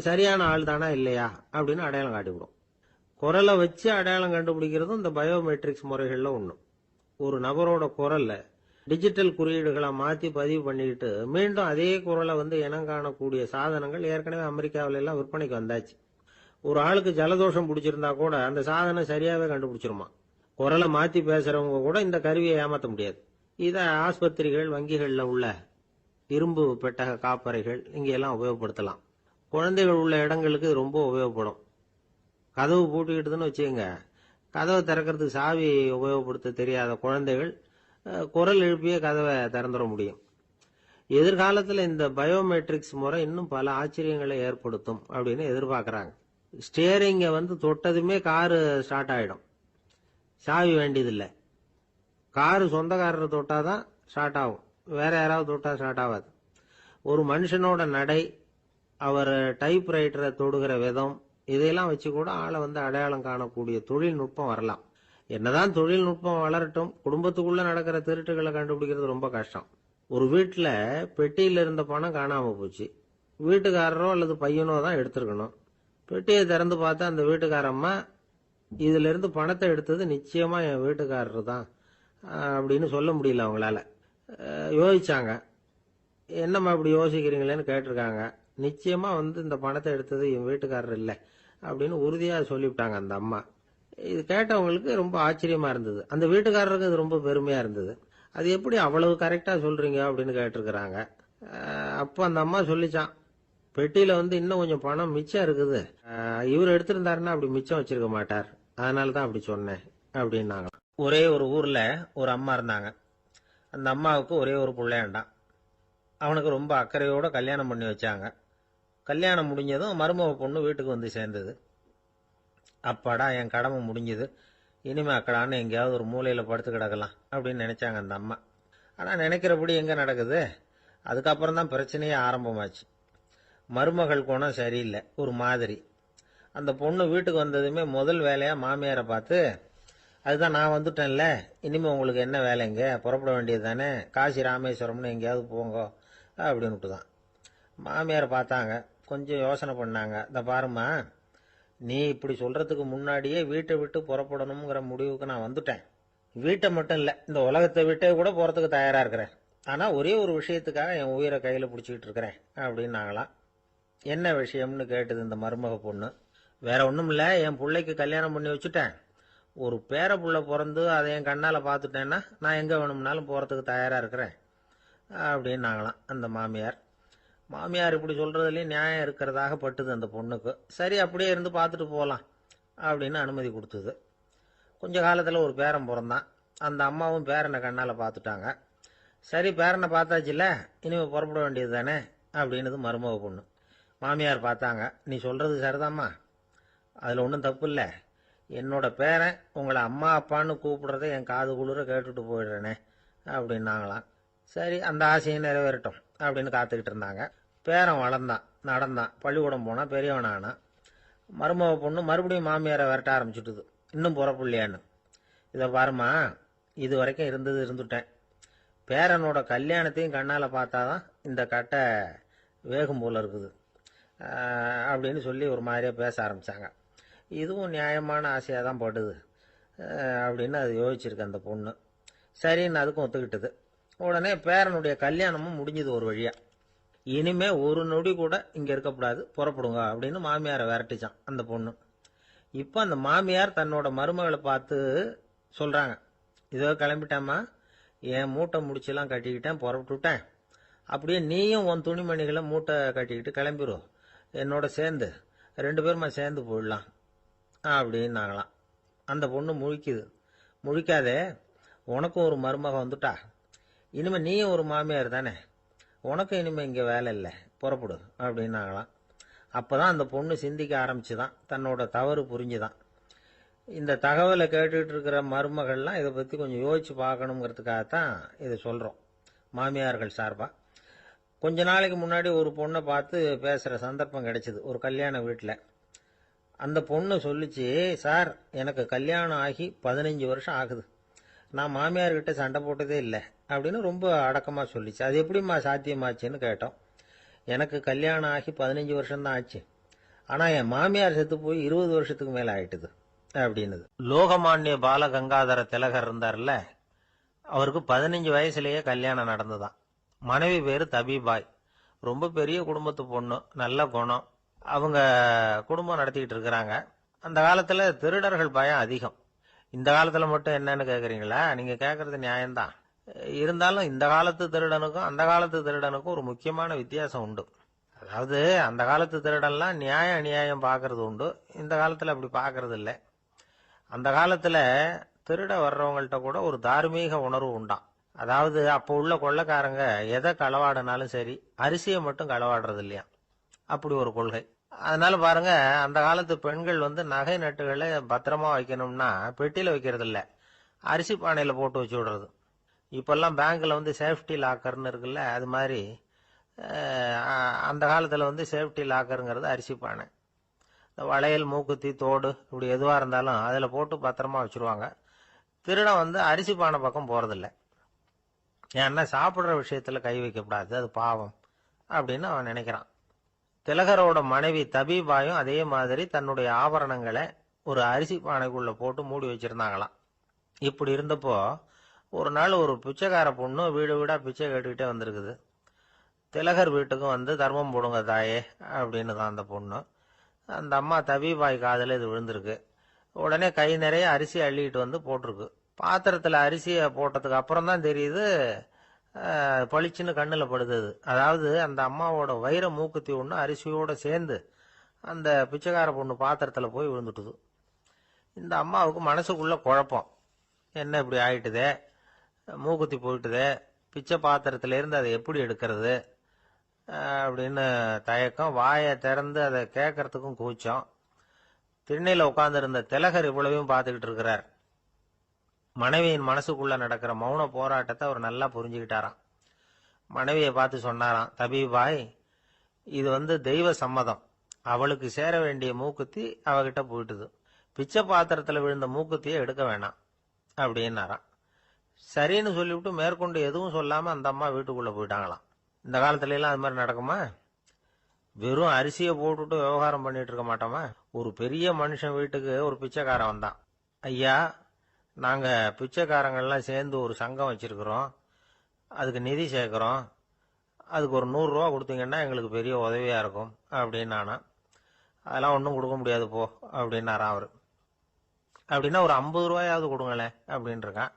சரியான ஆள் தானா இல்லையா அப்படின்னு அடையாளம் காட்டிவிடும். குரலை வச்சு அடையாளம் கண்டுபிடிக்கிறதும் இந்த பயோமெட்ரிக்ஸ் முறைகள்ல ஒண்ணு. ஒரு நபரோட குரல்ல டிஜிட்டல் குறியீடுகளை மாத்தி பதிவு பண்ணிக்கிட்டு மீண்டும் அதே குரலை இனம் காணக்கூடிய சாதனங்கள் ஏற்கனவே அமெரிக்காவில எல்லாம் விற்பனைக்கு வந்தாச்சு. ஒரு ஆளுக்கு ஜலதோஷம் பிடிச்சிருந்தா கூட அந்த சாதனம் சரியாவே கண்டுபிடிச்சிருமா. குரலை மாத்தி பேசுறவங்க கூட இந்த கருவியை ஏமாத்த முடியாது. இத ஆஸ்பத்திரிகள், வங்கிகள்ல உள்ள இரும்பு பெட்டக காப்பறைகள் இங்க எல்லாம் உபயோகப்படுத்தலாம். குழந்தைகள் உள்ள இடங்களுக்கு இது ரொம்ப உபயோகப்படும். கதவு பூட்டிக்கிட்டுதுன்னு வச்சுக்கோங்க, கதவை திறக்கிறதுக்கு சாவி உபயோகப்படுத்த தெரியாத குழந்தைகள் குரல் எழுப்பிய கதவை திறந்துட முடியும். எதிர்காலத்தில் இந்த பயோமெட்ரிக்ஸ் முறை இன்னும் பல ஆச்சரியங்களை ஏற்படுத்தும் அப்படின்னு எதிர்பார்க்கறாங்க. ஸ்டியரிங்க தொட்டதுமே காரு ஸ்டார்ட் ஆயிடும், சாவி வேண்டியதில்லை. காரு சொந்தக்காரர் தொட்டாதான் ஸ்டார்ட் ஆகும், வேற யாராவது தொட்டா ஸ்டார்ட் ஆகாது. ஒரு மனுஷனோட நடை, அவர் டைப்ரைட்டரை தொடுகிற விதம், இதையெல்லாம் வச்சு கூட ஆளை அடையாளம் காணக்கூடிய தொழில்நுட்பம் வரலாம். என்னதான் தொழில்நுட்பம் வளரட்டும், குடும்பத்துக்குள்ள நடக்கிற திருட்டுகளை கண்டுபிடிக்கிறது ரொம்ப கஷ்டம். ஒரு வீட்டுல பெட்டியில இருந்த பணம் காணாம போச்சு, வீட்டுக்காரரோ அல்லது பையனோ தான் எடுத்திருக்கணும். பெட்டியை திறந்து பார்த்தா அந்த வீட்டுக்காரம்மா இதுல இருந்து பணத்தை எடுத்தது நிச்சயமா என் வீட்டுக்காரர் தான் அப்படின்னு சொல்ல முடியல அவங்களால. யோசிச்சாங்க. என்னம்மா இப்படி யோசிக்கிறீங்களேன்னு கேட்டிருக்காங்க. நிச்சயமா இந்த பணத்தை எடுத்தது என் வீட்டுக்காரர் இல்லை அப்படின்னு உறுதியா சொல்லிவிட்டாங்க அந்த அம்மா. இது கேட்டவங்களுக்கு ரொம்ப ஆச்சரியமா இருந்தது. அந்த வீட்டுக்காரருக்கு இது ரொம்ப பெருமையா இருந்தது. அது எப்படி அவ்வளவு கரெக்டா சொல்றீங்க அப்படின்னு கேட்டிருக்கிறாங்க. அப்போ அந்த அம்மா சொல்லிச்சான், பெட்டியில இன்னும் கொஞ்சம் பணம் மிச்சம் இருக்குது, இவர் எடுத்திருந்தாருன்னா அப்படி மிச்சம் வச்சிருக்க மாட்டார், அதனாலதான் அப்படி சொன்னேன் அப்படின்னாங்க. ஒரே ஒரு ஊர்ல ஒரு அம்மா இருந்தாங்க. அந்த அம்மாவுக்கு ஒரே ஒரு பிள்ளையாண்டான். அவனுக்கு ரொம்ப அக்கறையோட கல்யாணம் பண்ணி வச்சாங்க. கல்யாணம் முடிஞ்சதும் மருமக பொண்ணு வீட்டுக்கு சேர்ந்தது. அப்பாடா, என் கடமை முடிஞ்சது, இனிமே அக்கடான்னு எங்கேயாவது ஒரு மூலையில படுத்து கிடக்கலாம் அப்படின்னு நினைச்சாங்க அந்த அம்மா. ஆனா நினைக்கிறபடி எங்க நடக்குது? அதுக்கப்புறம் தான் பிரச்சனையே ஆரம்பமாச்சு. மருமகள் குணம் சரியில்லை, ஒரு மாதிரி. அந்த பொண்ணு வீட்டுக்கு வந்ததுமே முதல் வேலையா மாமியாரை பார்த்து, அதுதான் நான் வந்துட்டேன்ல, இனிமே உங்களுக்கு என்ன வேலைங்க, புறப்பட வேண்டியது தானே, காசி ராமேஸ்வரம்னு எங்கேயாவது போங்க அப்படின்னுட்டு தான். மாமியாரை பார்த்தாங்க, கொஞ்சம் யோசனை பண்ணாங்க. இந்த பாருமா, நீ இப்படி சொல்றதுக்கு முன்னாடியே வீட்டை விட்டு புறப்படணுங்கிற முடிவுக்கு நான் வந்துட்டேன். வீட்டை மட்டும் இல்ல, இந்த உலகத்தை விட்டே கூட போறதுக்கு தயாரா இருக்கிறேன். ஆனால் ஒரே ஒரு விஷயத்துக்காக என் உயிரை கையில் பிடிச்சிக்கிட்டு இருக்கிறேன் அப்படின்னாங்களாம். என்ன விஷயம்னு கேட்டது இந்த மருமக பொண்ணு. வேற ஒன்றும் இல்லை, என் பிள்ளைக்கு கல்யாணம் பண்ணி வச்சுட்டேன். ஒரு பேர புள்ள பிறந்து அதை என் கண்ணால் பார்த்துட்டேன்னா நான் எங்கே வேணும்னாலும் போகிறதுக்கு தயாராக இருக்கிறேன் அப்படின்னாங்களாம் அந்த மாமியார். மாமியார் இப்படி சொல்கிறதுலேயும் நியாயம் இருக்கிறதாக பட்டுது அந்த பொண்ணுக்கு. சரி, அப்படியே இருந்து பார்த்துட்டு போகலாம் அப்படின்னு அனுமதி கொடுத்தது. கொஞ்ச காலத்தில் ஒரு பேரன் பிறந்தான். அந்த அம்மாவும் பேரனை கண்ணால் பார்த்துட்டாங்க. சரி, பேரனை பார்த்தாச்சுல்ல, இனிமேல் புறப்பட வேண்டியது தானே அப்படின்னது மருமக பொண்ணு. மாமியார் பார்த்தாங்க. நீ சொல்கிறது சரிதாம்மா, அதில் ஒன்றும் தப்பு இல்லை. என்னோட பேரன் உங்களை அம்மா அப்பான்னு கூப்பிடுறத என் காது குளிர கேட்டுட்டு போயிடுறேனே அப்படின்னாங்களாம். சரி, அந்த ஆசையை நிறைவேறட்டும் அப்படின்னு காத்துக்கிட்டு இருந்தாங்க. பேரன் வளர்ந்தான், நடந்தான், பள்ளிக்கூடம் போனால் பெரியவனானா. மருமக பொண்ணு மறுபடியும் மாமியாரை விரட்ட ஆரம்பிச்சுட்டுது. இன்னும் புறப்புள்ளையான்னு. இதை பாருமா, இது வரைக்கும் இருந்துட்டேன். பேரனோட கல்யாணத்தையும் கண்ணால் பார்த்தாதான் இந்த கட்டை வேகும் போல இருக்குது அப்படின்னு சொல்லி ஒரு மாதிரியாக பேச ஆரம்பித்தாங்க. இதுவும் நியாயமான ஆசையாக தான் படுது அப்படின்னு அது யோசிச்சிருக்கு அந்த பொண்ணு. சரின்னு அதுக்கும் ஒத்துக்கிட்டது. உடனே பேரனுடைய கல்யாணமும் முடிஞ்சது ஒரு வழியாக. இனிமே ஒரு நொடி கூட இங்கே இருக்கக்கூடாது, புறப்படுங்க அப்படின்னு மாமியாரை விரட்டிச்சான் அந்த பொண்ணு. இப்போ அந்த மாமியார் தன்னோட மருமகளை பார்த்து சொல்கிறாங்க, இதோ கிளம்பிட்டாமா, என் மூட்டை முடிச்செல்லாம் கட்டிக்கிட்டேன், புறப்பட்டுவிட்டேன். அப்படியே நீயும் உன் துணிமணிகளை மூட்டை கட்டிக்கிட்டு கிளம்பிடும், என்னோட சேர்ந்து 2 பேருமா சேர்ந்து போயிடலாம் அப்படின்னாங்களாம். அந்த பொண்ணு முழிக்குது. முழிக்காதே, உனக்கும் ஒரு மருமக வந்துட்டா, இனிமேல் நீயும் ஒரு மாமியார் தானே, உனக்கும் இனிமேல் இங்கே வேலை இல்லை, புறப்படு அப்படின்னாங்களாம். அப்போ தான் அந்த பொண்ணு சிந்திக்க ஆரம்பிச்சுதான், தன்னோட தவறு புரிஞ்சுதான். இந்த தகவலை கேட்டுக்கிட்டு இருக்கிற மருமகள்லாம் இதை பற்றி கொஞ்சம் யோசிச்சு பார்க்கணுங்கிறதுக்காகத்தான் இதை சொல்கிறோம் மாமியார்கள் சார்பாக. கொஞ்ச நாளைக்கு முன்னாடி ஒரு பொண்ணை பார்த்து பேசுகிற சந்தர்ப்பம் கிடைச்சிது ஒரு கல்யாண வீட்டில். அந்த பொண்ணு சொல்லிச்சு, சார் எனக்கு கல்யாணம் ஆகி 15 வருஷம் ஆகுது, நான் மாமியார்கிட்ட சண்டை போட்டதே இல்லை அப்படின்னு ரொம்ப அடக்கமாக சொல்லிச்சு. அது எப்படிம்மா சாத்தியமாச்சுன்னு கேட்டோம். எனக்கு கல்யாணம் ஆகி 15 வருஷம்தான் ஆச்சு, ஆனால் என் மாமியார் செத்து போய் 20 வருஷத்துக்கு மேலே ஆயிட்டுது அப்படின்னுது. லோகமானிய பாலகங்காதர திலகர் இருந்தார்ல, அவருக்கு 15 வயசுலேயே கல்யாணம் நடந்துதான். மனைவி பேர் தபிபாய். ரொம்ப பெரிய குடும்பத்து பொண்ணு, நல்ல குணம். அவங்க குடும்பம் நடத்திக்கிட்டு இருக்கிறாங்க. அந்த காலத்தில் திருடர்கள் பயம் அதிகம். இந்த காலத்தில் மட்டும் என்னன்னு கேட்குறீங்களா? நீங்கள் கேட்குறது நியாயம்தான். இருந்தாலும் இந்த காலத்து திருடனுக்கும் அந்த காலத்து திருடனுக்கும் ஒரு முக்கியமான வித்தியாசம் உண்டு. அதாவது அந்த காலத்து திருடன்லாம் நியாயம் அநியாயம் பார்க்கறது உண்டு, இந்த காலத்தில் அப்படி பார்க்கறது இல்லை. அந்த காலத்தில் திருட வர்றவங்கள்ட்ட கூட ஒரு தார்மீக உணர்வு உண்டாம். அதாவது அப்போ உள்ள கொள்ளைக்காரங்க எதை களவாடினாலும் சரி, அரிசியை மட்டும் களவாடுறது இல்லையா, அப்படி ஒரு கொள்கை. அதனால பாருங்க, அந்த காலத்து பெண்கள் நகை நட்டுகளை பத்திரமா வைக்கணும்னா பெட்டியில் வைக்கிறது இல்லை, அரிசி பானையில் போட்டு வச்சு விடுறது. இப்பெல்லாம் பேங்க்ல சேஃப்டி லாக்கர்னு இருக்குல்ல, அது மாதிரி அந்த காலத்தில் சேஃப்டி லாக்கருங்கிறது அரிசி பானை. இந்த வளையல், மூக்குத்தி, தோடு இப்படி எதுவாக இருந்தாலும் அதில் போட்டு பத்திரமா வச்சுருவாங்க. திருடன் அரிசி பானை பக்கம் போகிறதில்ல. ஏன்னா சாப்பிட்ற விஷயத்தில் கை வைக்கக்கூடாது, அது பாவம் அப்படின்னு அவன் நினைக்கிறான். திலகரோட மனைவி தபிபாயும் அதே மாதிரி தன்னுடைய ஆபரணங்களை ஒரு அரிசி பானைக்குள்ளே போட்டு மூடி வச்சுருந்தாங்களாம். இப்படி இருந்தப்போ ஒரு நாள் ஒரு பிச்சைக்கார பொண்ணு வீடு வீடாக பிச்சை கேட்டுக்கிட்டே வந்திருக்குது. திலகர் வீட்டுக்கும் தர்மம் போடுங்க தாயே அப்படின்னு தான் அந்த பொண்ணு. அந்த அம்மா தபிபாய் காதில் இது விழுந்திருக்கு. உடனே கை நிறைய அரிசி அள்ளிக்கிட்டு போட்டிருக்கு. பாத்திரத்தில் அரிசியை போட்டதுக்கு அப்புறம் தான் தெரியுது, பளிச்சுன்னு கண்ணில் படுது. அதாவது அந்த அம்மாவோட வைர மூக்குத்தி ஒன்று அரிசியோடு சேர்ந்து அந்த பிச்சைக்கார பொண்ணு பாத்திரத்தில் போய் விழுந்துட்டுது. இந்த அம்மாவுக்கு மனசுக்குள்ள குழப்பம், என்ன இப்படி ஆயிட்டுதே, மூக்குத்தி போயிட்டுதே, பிச்சை பாத்திரத்திலேருந்து அதை எப்படி எடுக்கிறது அப்படின்னு தயக்கம். வாயை திறந்து அதை கேட்கறதுக்கும் கூச்சம். திண்ணையில் உட்கார்ந்துருந்த திலகர் இவ்வளவையும் பார்த்துக்கிட்டு இருக்கிறார். மனைவியின் மனசுக்குள்ள நடக்கிற மௌன போராட்டத்தை அவர் நல்லா புரிஞ்சுக்கிட்டாராம். மனைவியை பார்த்து சொன்னாராம், தபிபாய், இது தெய்வ சம்மதம், அவளுக்கு சேர வேண்டிய மூக்குத்தி அவகிட்ட போயிட்டுது, பிச்சை பாத்திரத்தில் விழுந்த மூக்குத்தியை எடுக்க வேணாம் அப்படின்னாராம். சரின்னு சொல்லிவிட்டு மேற்கொண்டு எதுவும் சொல்லாம அந்த அம்மா வீட்டுக்குள்ள போயிட்டாங்களாம். இந்த காலத்துல எல்லாம் அது மாதிரி நடக்குமா? வெறும் அரிசியை போட்டுட்டு விவகாரம் பண்ணிட்டு இருக்க மாட்டோமா? ஒரு பெரிய மனுஷன் வீட்டுக்கு ஒரு பிச்சைக்காரன் வந்தான். ஐயா, நாங்க பிச்சைக்காரங்கள்லாம் சேர்ந்து ஒரு சங்கம் வச்சிருக்கிறோம், அதுக்கு நிதி சேர்க்குறோம், அதுக்கு ஒரு 100 ரூபா கொடுத்தீங்கன்னா எங்களுக்கு பெரிய உதவியாக இருக்கும் அப்படின்னானா. அதெல்லாம் ஒன்றும் கொடுக்க முடியாது போ அப்படின்னாராம் அவர். அப்படின்னா ஒரு 50 ரூபாயாவது கொடுங்களேன் அப்படின்னு இருக்கான்.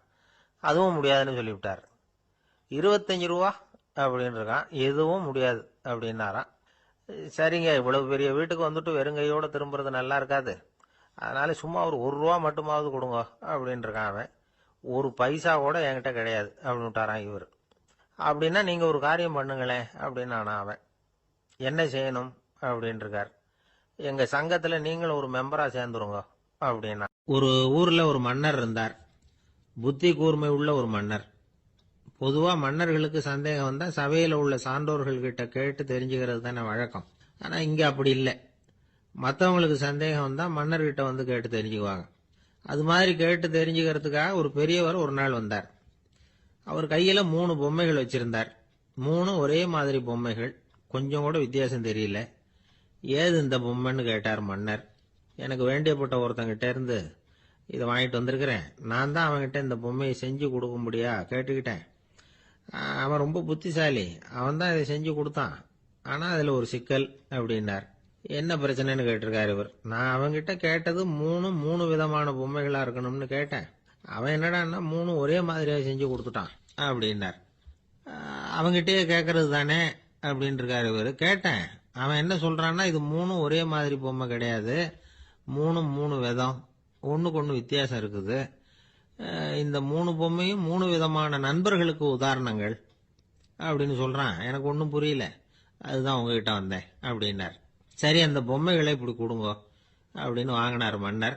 அதுவும் முடியாதுன்னு சொல்லிவிட்டார். 25 ரூபா அப்படின்னு இருக்கான். எதுவும் முடியாது அப்படின்னாராம். சரிங்க, இவ்வளவு பெரிய வீட்டுக்கு வந்துட்டு வெறுங்கையோட திரும்புறது நல்லா இருக்காது, அதனால சும்மா ஒரு 1 ரூபா மட்டுமாவது கொடுங்க அப்படின்னு இருக்கான் அவன். ஒரு பைசா கூட என்கிட்ட கிடையாது அப்படின்னு விட்டாரான் இவர். அப்படின்னா நீங்க ஒரு காரியம் பண்ணுங்களேன் அப்படின்னானா அவன். என்ன செய்யணும் அப்படின்னு இருக்கார். எங்க சங்கத்துல நீங்களும் ஒரு மெம்பரா சேர்ந்துருங்க அப்படின்னா. ஒரு ஊர்ல ஒரு மன்னர் இருந்தார். புத்தி கூர்மை உள்ள ஒரு மன்னர். பொதுவா மன்னர்களுக்கு சந்தேகம் வந்தா சபையில உள்ள சான்றோர்கள் கிட்ட கேட்டு தெரிஞ்சுக்கிறது தானே வழக்கம். ஆனா இங்க அப்படி இல்லை. மற்றவங்களுக்கு சந்தேகம் வந்தா மன்னர்கிட்ட வந்து கேட்டு தெரிஞ்சுக்குவாங்க. அது மாதிரி கேட்டு தெரிஞ்சுக்கிறதுக்காக ஒரு பெரியவர் ஒரு நாள் வந்தார். அவர் கையில 3 பொம்மைகள் வச்சிருந்தார். 3 ஒரே மாதிரி பொம்மைகள், கொஞ்சம் கூட வித்தியாசம் தெரியல. ஏது இந்த பொம்மைன்னு கேட்டார் மன்னர். எனக்கு வேண்டியப்பட்ட ஒருத்தங்கிட்ட இருந்து இதை வாங்கிட்டு வந்திருக்கிறேன். நான் தான் அவன்கிட்ட இந்த பொம்மையை செஞ்சு கொடுக்க முடியா கேட்டுக்கிட்டேன். அவன் ரொம்ப புத்திசாலி, அவன் தான் இதை செஞ்சு கொடுத்தான். ஆனா அதுல ஒரு சிக்கல் அப்படின்னார். என்ன பிரச்சனைன்னு கேட்டிருக்காரு இவர். நான் அவன்கிட்ட கேட்டது 3 விதமான பொம்மைகளா இருக்கணும்னு கேட்டேன். அவன் என்னடான்னா 3 ஒரே மாதிரியா செஞ்சு கொடுத்துட்டான் அப்படின்னார். அவங்கிட்டயே கேட்கறது தானே அப்படின்னு இருக்காரு இவர். கேட்டேன், அவன் என்ன சொல்றான்னா இது 3 ஒரே மாதிரி பொம்மை கிடையாது, 3 விதம், ஒண்ணுக்கு ஒண்ணு வித்தியாசம் இருக்குது. இந்த 3 பொம்மையும் 3 விதமான நண்பர்களுக்கு உதாரணங்கள் அப்படின்னு சொல்றான். எனக்கு ஒன்றும் புரியல, அதுதான் உங்ககிட்ட வந்தேன் அப்படின்னார். சரி, அந்த பொம்மைகளை இப்படி கொடுங்க அப்படின்னு வாங்கினார் மன்னர்.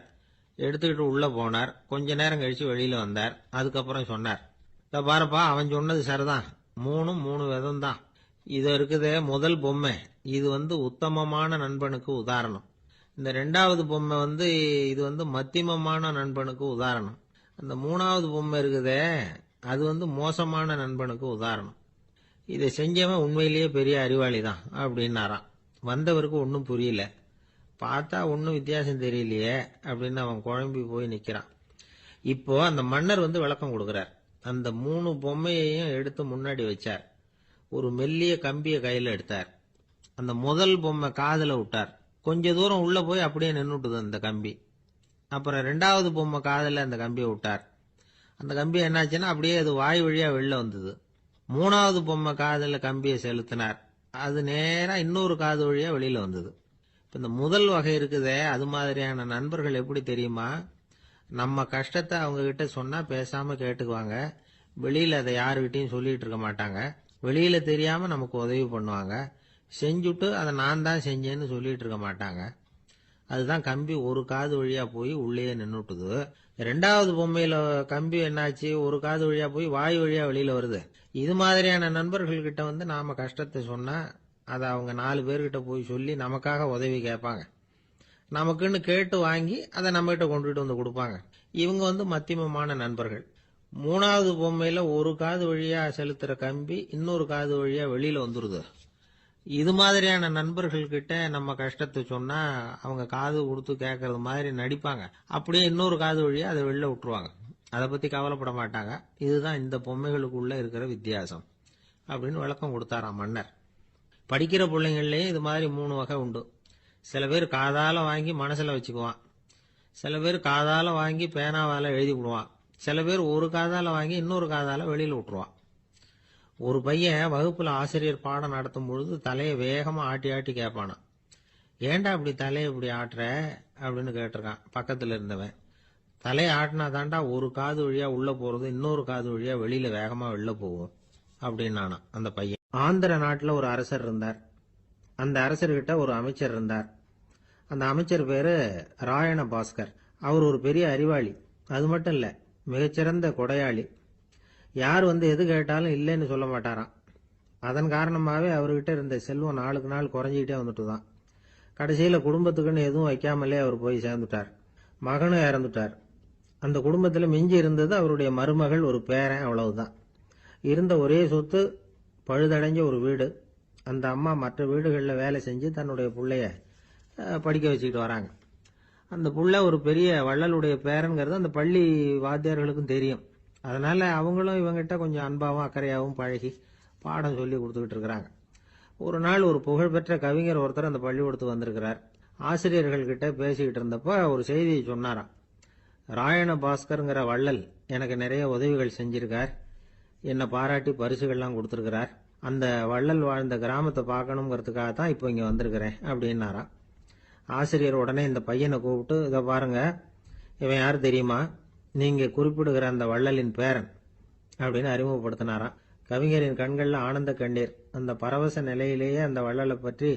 எடுத்துக்கிட்டு உள்ள போனார். கொஞ்ச நேரம் கழிச்சு வெளியில வந்தார். அதுக்கப்புறம் சொன்னார், இத பாருப்பா, அவன் சொன்னது சரிதான், 3 விதம் தான். இது இருக்குதே முதல் பொம்மை, இது உத்தமமான நண்பனுக்கு உதாரணம். இந்த 2வது பொம்மை இது மத்தியமமான நண்பனுக்கு உதாரணம். அந்த 3வது பொம்மை இருக்குதே அது மோசமான நண்பனுக்கு உதாரணம். இதை செஞ்சவன் உண்மையிலேயே பெரிய அறிவாளி தான் அப்படின்னாராம். வந்தவருக்கு ஒன்றும் புரியல. பார்த்தா ஒன்றும் வித்தியாசம் தெரியலையே அப்படின்னு அவன் குழம்பி போய் நிக்கிறான். இப்போ அந்த மன்னர் விளக்கம் கொடுக்கிறார். அந்த 3 பொம்மையையும் எடுத்து முன்னாடி வச்சார். ஒரு மெல்லிய கம்பிய கையில எடுத்தார். அந்த முதல் பொம்மை காதுல விட்டார். கொஞ்ச தூரம் உள்ள போய் அப்படியே நின்னுட்டுது அந்த கம்பி. அப்புறம் 2வது பொம்மை காதுல அந்த கம்பியை விட்டார். அந்த கம்பி என்னாச்சுன்னா அப்படியே அது வாய் வழியா வெளில வந்தது. 3வது பொம்மை காதுல கம்பியை செலுத்தினார். அது நேரா இன்னொரு காது வழியா வெளியில வந்தது. இப்ப இந்த முதல் வகை இருக்குதே, அது மாதிரியான நண்பர்கள் எப்படி தெரியுமா? நம்ம கஷ்டத்தை அவங்க கிட்ட சொன்னா பேசாம கேட்டுக்குவாங்க. வெளியில அதை யாருகிட்டையும் சொல்லிட்டு இருக்க மாட்டாங்க. வெளியில தெரியாம நமக்கு உதவி பண்ணுவாங்க. செஞ்சுட்டு அதை நான் தான் செஞ்சேன்னு சொல்லிட்டு இருக்க மாட்டாங்க. அதுதான் கம்பி ஒரு காது வழியா போய் உள்ளே நின்னுட்டுது. 2வது பொம்மையில கம்பி என்னாச்சு, ஒரு காது வழியா போய் வாய் வழியா வெளியில வருது. இது மாதிரியான நண்பர்கள் கிட்ட நாம கஷ்டத்தை சொன்னா அதை அவங்க 4 பேர்கிட்ட போய் சொல்லி நமக்காக உதவி கேட்பாங்க. நமக்குன்னு கேட்டு வாங்கி அதை நம்ம கிட்ட கொண்டுட்டு வந்து கொடுப்பாங்க. இவங்க மத்தியமமான நண்பர்கள். 3வது பொம்மையில ஒரு காது வழியா செலுத்துற கம்பி இன்னொரு காது வழியா வெளியில வந்துருது. இது மாதிரியான நண்பர்கள் கிட்ட நம்ம கஷ்டத்தை சொன்னா அவங்க காது கொடுத்து கேட்கறது மாதிரி நடிப்பாங்க. அப்படியே இன்னொரு காது வழியா அதை வெளில விட்டுருவாங்க. அதை பத்தி கவலைப்பட மாட்டாங்க. இதுதான் இந்த பொம்மைகளுக்குள்ள இருக்கிற வித்தியாசம் அப்படின்னு விளக்கம் கொடுத்தாராம் மன்னர். படிக்கிற பிள்ளைங்கள்லயும் இது மாதிரி 3 வகை உண்டு. சில பேர் காதால வாங்கி மனசுல வச்சுக்குவான். சில பேர் காதால வாங்கி பேனாவால எழுதி விடுவான். சில பேர் ஒரு காதால வாங்கி இன்னொரு காதால வெளியில விட்டுருவான். ஒரு பையன் வகுப்புல ஆசிரியர் பாடம் நடத்தும் பொழுது தலையை வேகமா ஆட்டி ஆட்டி கேட்பானான். ஏண்டா இப்படி தலையை இப்படி ஆட்டுற அப்படின்னு கேட்டிருக்கான் பக்கத்துல இருந்தவன். தலையை ஆட்டினா தாண்டா ஒரு காது வழியா உள்ள போறது இன்னொரு காது வழியா வெளியில வேகமா வெளில போகும் அப்படின்னானா அந்த பையன். ஆந்திர நாட்டுல ஒரு அரசர் இருந்தார். அந்த அரசர்கிட்ட ஒரு அமைச்சர் இருந்தார். அந்த அமைச்சர் பேரு ராயண பாஸ்கர். அவர் ஒரு பெரிய அறிவாளி. அது மட்டும் இல்ல, மிகச்சிறந்த கொடையாளி. யார் எது கேட்டாலும் இல்லைன்னு சொல்ல மாட்டாராம். அதன் காரணமாவே அவர்கிட்ட இருந்த செல்வம் நாளுக்கு நாள் குறைஞ்சிக்கிட்டே வந்துட்டுதான். கடைசியில குடும்பத்துக்குன்னு எதுவும் வைக்காமலே அவர் போய் சேர்ந்துட்டார். மகனும் இறந்துட்டார். அந்த குடும்பத்துல மிஞ்சி இருந்தது அவருடைய மருமகள், ஒரு பேரன், அவ்வளவுதான். இருந்த ஒரே சொத்து பழுதடைஞ்ச ஒரு வீடு. அந்த அம்மா மற்ற வீடுகளில் வேலை செஞ்சு தன்னுடைய பிள்ளைய படிக்க வச்சுக்கிட்டு வராங்க. அந்த புள்ள ஒரு பெரிய வள்ளலுடைய பேரன்கிறது அந்த பள்ளி வாத்தியார்களுக்கும் தெரியும். அதனால அவங்களும் இவங்கிட்ட கொஞ்சம் அன்பாவும் அக்கறையாகவும் பழகி பாடம் சொல்லி கொடுத்துக்கிட்டு இருக்கிறாங்க. ஒரு நாள் ஒரு புகழ்பெற்ற கவிஞர் ஒருத்தர் அந்த பள்ளிக்கூடத்துக்கு வந்திருக்கிறார். ஆசிரியர்கள் கிட்ட பேசிக்கிட்டு இருந்தப்ப ஒரு செய்தியை சொன்னாராம். ராயண பாஸ்கர்ங்கிற வள்ளல் எனக்கு நிறைய உதவிகள் செஞ்சிருக்கார், என்னை பாராட்டி பரிசுகள்லாம் கொடுத்துருக்கிறார். அந்த வள்ளல் வாழ்ந்த கிராமத்தை பார்க்கணுங்கிறதுக்காக தான் இப்போ இங்கே வந்திருக்கிறேன் அப்படின்னாராம். ஆசிரியர் உடனே இந்த பையனை கூப்பிட்டு, இதை பாருங்க, இவன் யார் தெரியுமா, நீங்க குறிப்பிடுகிற அந்த வள்ளலின் பேரன் அப்படின்னு அறிமுகப்படுத்தினாராம். கவிஞரின் கண்கள்ல ஆனந்த கண்ணீர். அந்த பரவச நிலையிலேயே அந்த வள்ளலை பற்றி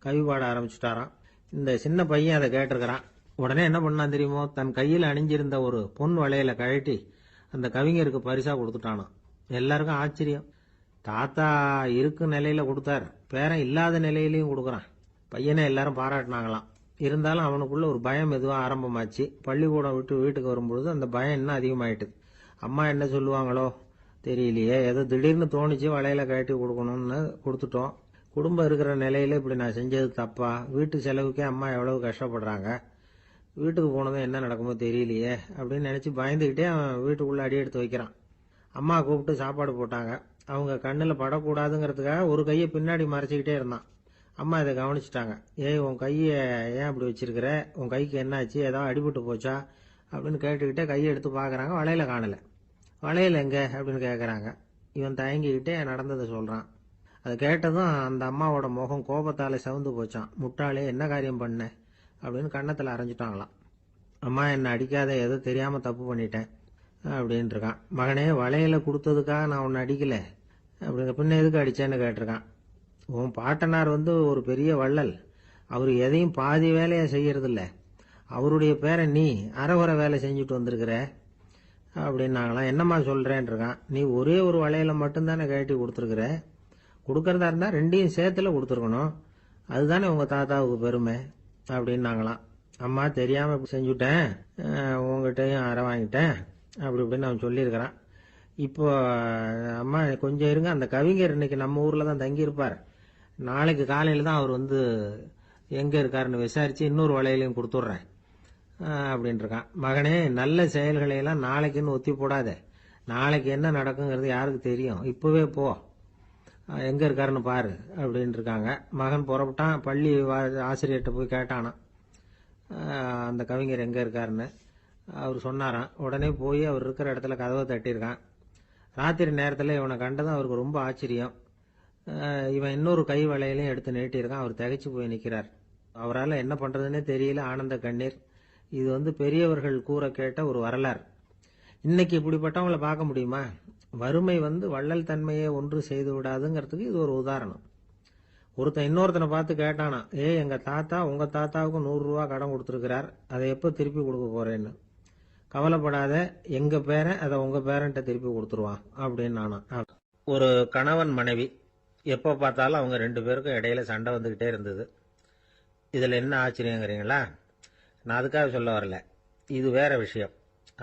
கவி பாட ஆரம்பிச்சுட்டாராம். இந்த சின்ன பையன் அதை கேட்டிருக்கிறான். உடனே என்ன பண்ணான் தெரியுமோ, தன் கையில் அணிஞ்சிருந்த ஒரு பொன் வளையலை கழட்டி அந்த கவிஞருக்கு பரிசா கொடுத்துட்டானாம். எல்லாருக்கும் ஆச்சரியம். தாத்தா இருக்கும் நிலையில கொடுத்தார், பேரன் இல்லாத நிலையிலையும் கொடுக்குறான். பையனை எல்லாரும் பாராட்டினாங்களாம். இருந்தாலும் அவனுக்குள்ள ஒரு பயம் எதுவும் ஆரம்பமாச்சு. பள்ளிக்கூடம் விட்டு வீட்டுக்கு வரும்பொழுது அந்த பயம் இன்னும் அதிகமாயிட்டுது. அம்மா என்ன சொல்லுவாங்களோ தெரியலையே, ஏதோ திடீர்னு தோணிச்சு வளையல கழட்டி கொடுக்கணும்னு கொடுத்துட்டோம். குடும்பம் இருக்கிற நிலையில இப்படி நான் செஞ்சது தப்பா, வீட்டு செலவுக்கே அம்மா எவ்வளவு கஷ்டப்படுறாங்க, வீட்டுக்கு போனதும் என்ன நடக்குமோ தெரியலையே அப்படின்னு நினைச்சு பயந்துகிட்டே அவன் வீட்டுக்குள்ள அடி எடுத்து வைக்கிறான். அம்மா கூப்பிட்டு சாப்பாடு போட்டாங்க. அவங்க கண்ணில் படக்கூடாதுங்கிறதுக்காக ஒரு கையை பின்னாடி மறைச்சிக்கிட்டே இருந்தான். அம்மா இதை கவனிச்சுட்டாங்க. ஏய், உன் கையை ஏன் அப்படி வச்சிருக்கிற, உன் கைக்கு என்னாச்சு, ஏதாவது அடிபட்டு போச்சா அப்படின்னு கேட்டுக்கிட்டே கையை எடுத்து பார்க்குறாங்க. வளையல காணலை. வளையல் எங்க அப்படின்னு கேட்குறாங்க. இவன் தயங்கிக்கிட்டே நடந்ததை சொல்கிறான். அதை கேட்டதும் அந்த அம்மாவோட முகம் கோபத்தால் செவந்து போச்சான். முட்டாளே, என்ன காரியம் பண்ண அப்படின்னு கன்னத்தில் அரைஞ்சிட்டாங்களாம். அம்மா, என்னை அடிக்காத, ஏதோ தெரியாமல் தப்பு பண்ணிட்டேன் அப்படின்ட்டு இருக்கான். மகனே, வளையலை கொடுத்ததுக்காக நான் உன்னை அடிக்கலை, அப்படிங்க பின்ன எதுக்கு அடிச்சேன்னு கேட்டிருக்கான். உன் பாட்டனார் ஒரு பெரிய வள்ளல், அவர் எதையும் பாதி வேலையை செய்யறதில்ல, அவருடைய பேரை நீ அரைகுறை வேலை செஞ்சுட்டு வந்திருக்கிற அப்படின்னாங்களாம். என்னம்மா சொல்றேன் இருக்கான். நீ ஒரே ஒரு வளையலை மட்டும்தானே கழட்டி கொடுத்துருக்குற, கொடுக்கறதா இருந்தா ரெண்டையும் சேர்த்துல கொடுத்துருக்கணும், அதுதானே உங்க தாத்தாவுக்கு பெருமை அப்படின்னாங்களாம். அம்மா, தெரியாம செஞ்சுட்டேன், உங்ககிட்டையும் அரை வாங்கிட்டேன் அப்படி இப்படின்னு அவன் சொல்லியிருக்கிறான். இப்போ அம்மா கொஞ்சம் இருங்க, அந்த கவிஞர் இன்னைக்கு நம்ம ஊர்ல தான் தங்கியிருப்பார், நாளைக்கு காலையில தான் அவர் எங்க இருக்காருன்னு விசாரிச்சு இன்னொரு வளையலையும் கொடுத்துட்றேன் அப்படின்ட்டு இருக்கான். மகனே, நல்ல செயல்களை எல்லாம் நாளைக்குன்னு ஒத்தி போடாத, நாளைக்கு என்ன நடக்குங்கிறது யாருக்கு தெரியும், இப்பவே போ, எங்க இருக்காருன்னு பாரு அப்படின்ட்டு இருக்காங்க. மகன் புறப்பட்டான். பள்ளி ஆசிரியர்கிட்ட போய் கேட்டானான் அந்த கவிஞர் எங்க இருக்காருன்னு. அவர் சொன்னாராம். உடனே போய் அவர் இருக்கிற இடத்துல கதவை தட்டியிருக்கான். ராத்திரி நேரத்தில் இவனை கண்டதும் அவருக்கு ரொம்ப ஆச்சரியம். இவன் இன்னொரு கை வளையலையும் எடுத்து நீட்டியிருக்கான். அவர் திகைச்சு போய் நிற்கிறார். அவரால் என்ன பண்றதுன்னே தெரியல, ஆனந்த கண்ணீர். இது பெரியவர்கள் கூற கேட்ட ஒரு வரலாறு. இன்னைக்கு இப்படிப்பட்டவங்களை பார்க்க முடியுமா? வறுமை வள்ளல் தன்மையை ஒன்று செய்து விடாதுங்கிறதுக்கு இது ஒரு உதாரணம். ஒருத்தன் இன்னொருத்தனை பார்த்து கேட்டானா, எங்க தாத்தா உங்க தாத்தாவுக்கு 100 ரூபா கடன் கொடுத்துருக்கிறார், அதை எப்போ திருப்பி கொடுக்க போறேன்னு. கவலைப்படாத, எங்க பேரன் அதை உங்க பேரன்ட்ட திருப்பி கொடுத்துருவான் அப்படின்னு நானா. ஒரு கணவன் மனைவி எப்போ பார்த்தாலும் அவங்க 2 பேருக்கும் இடையில சண்டை வந்துகிட்டே இருந்தது. இதுல என்ன ஆச்சரியங்கிறீங்களா? நான் அதுக்காக சொல்ல வரல, இது வேற விஷயம்.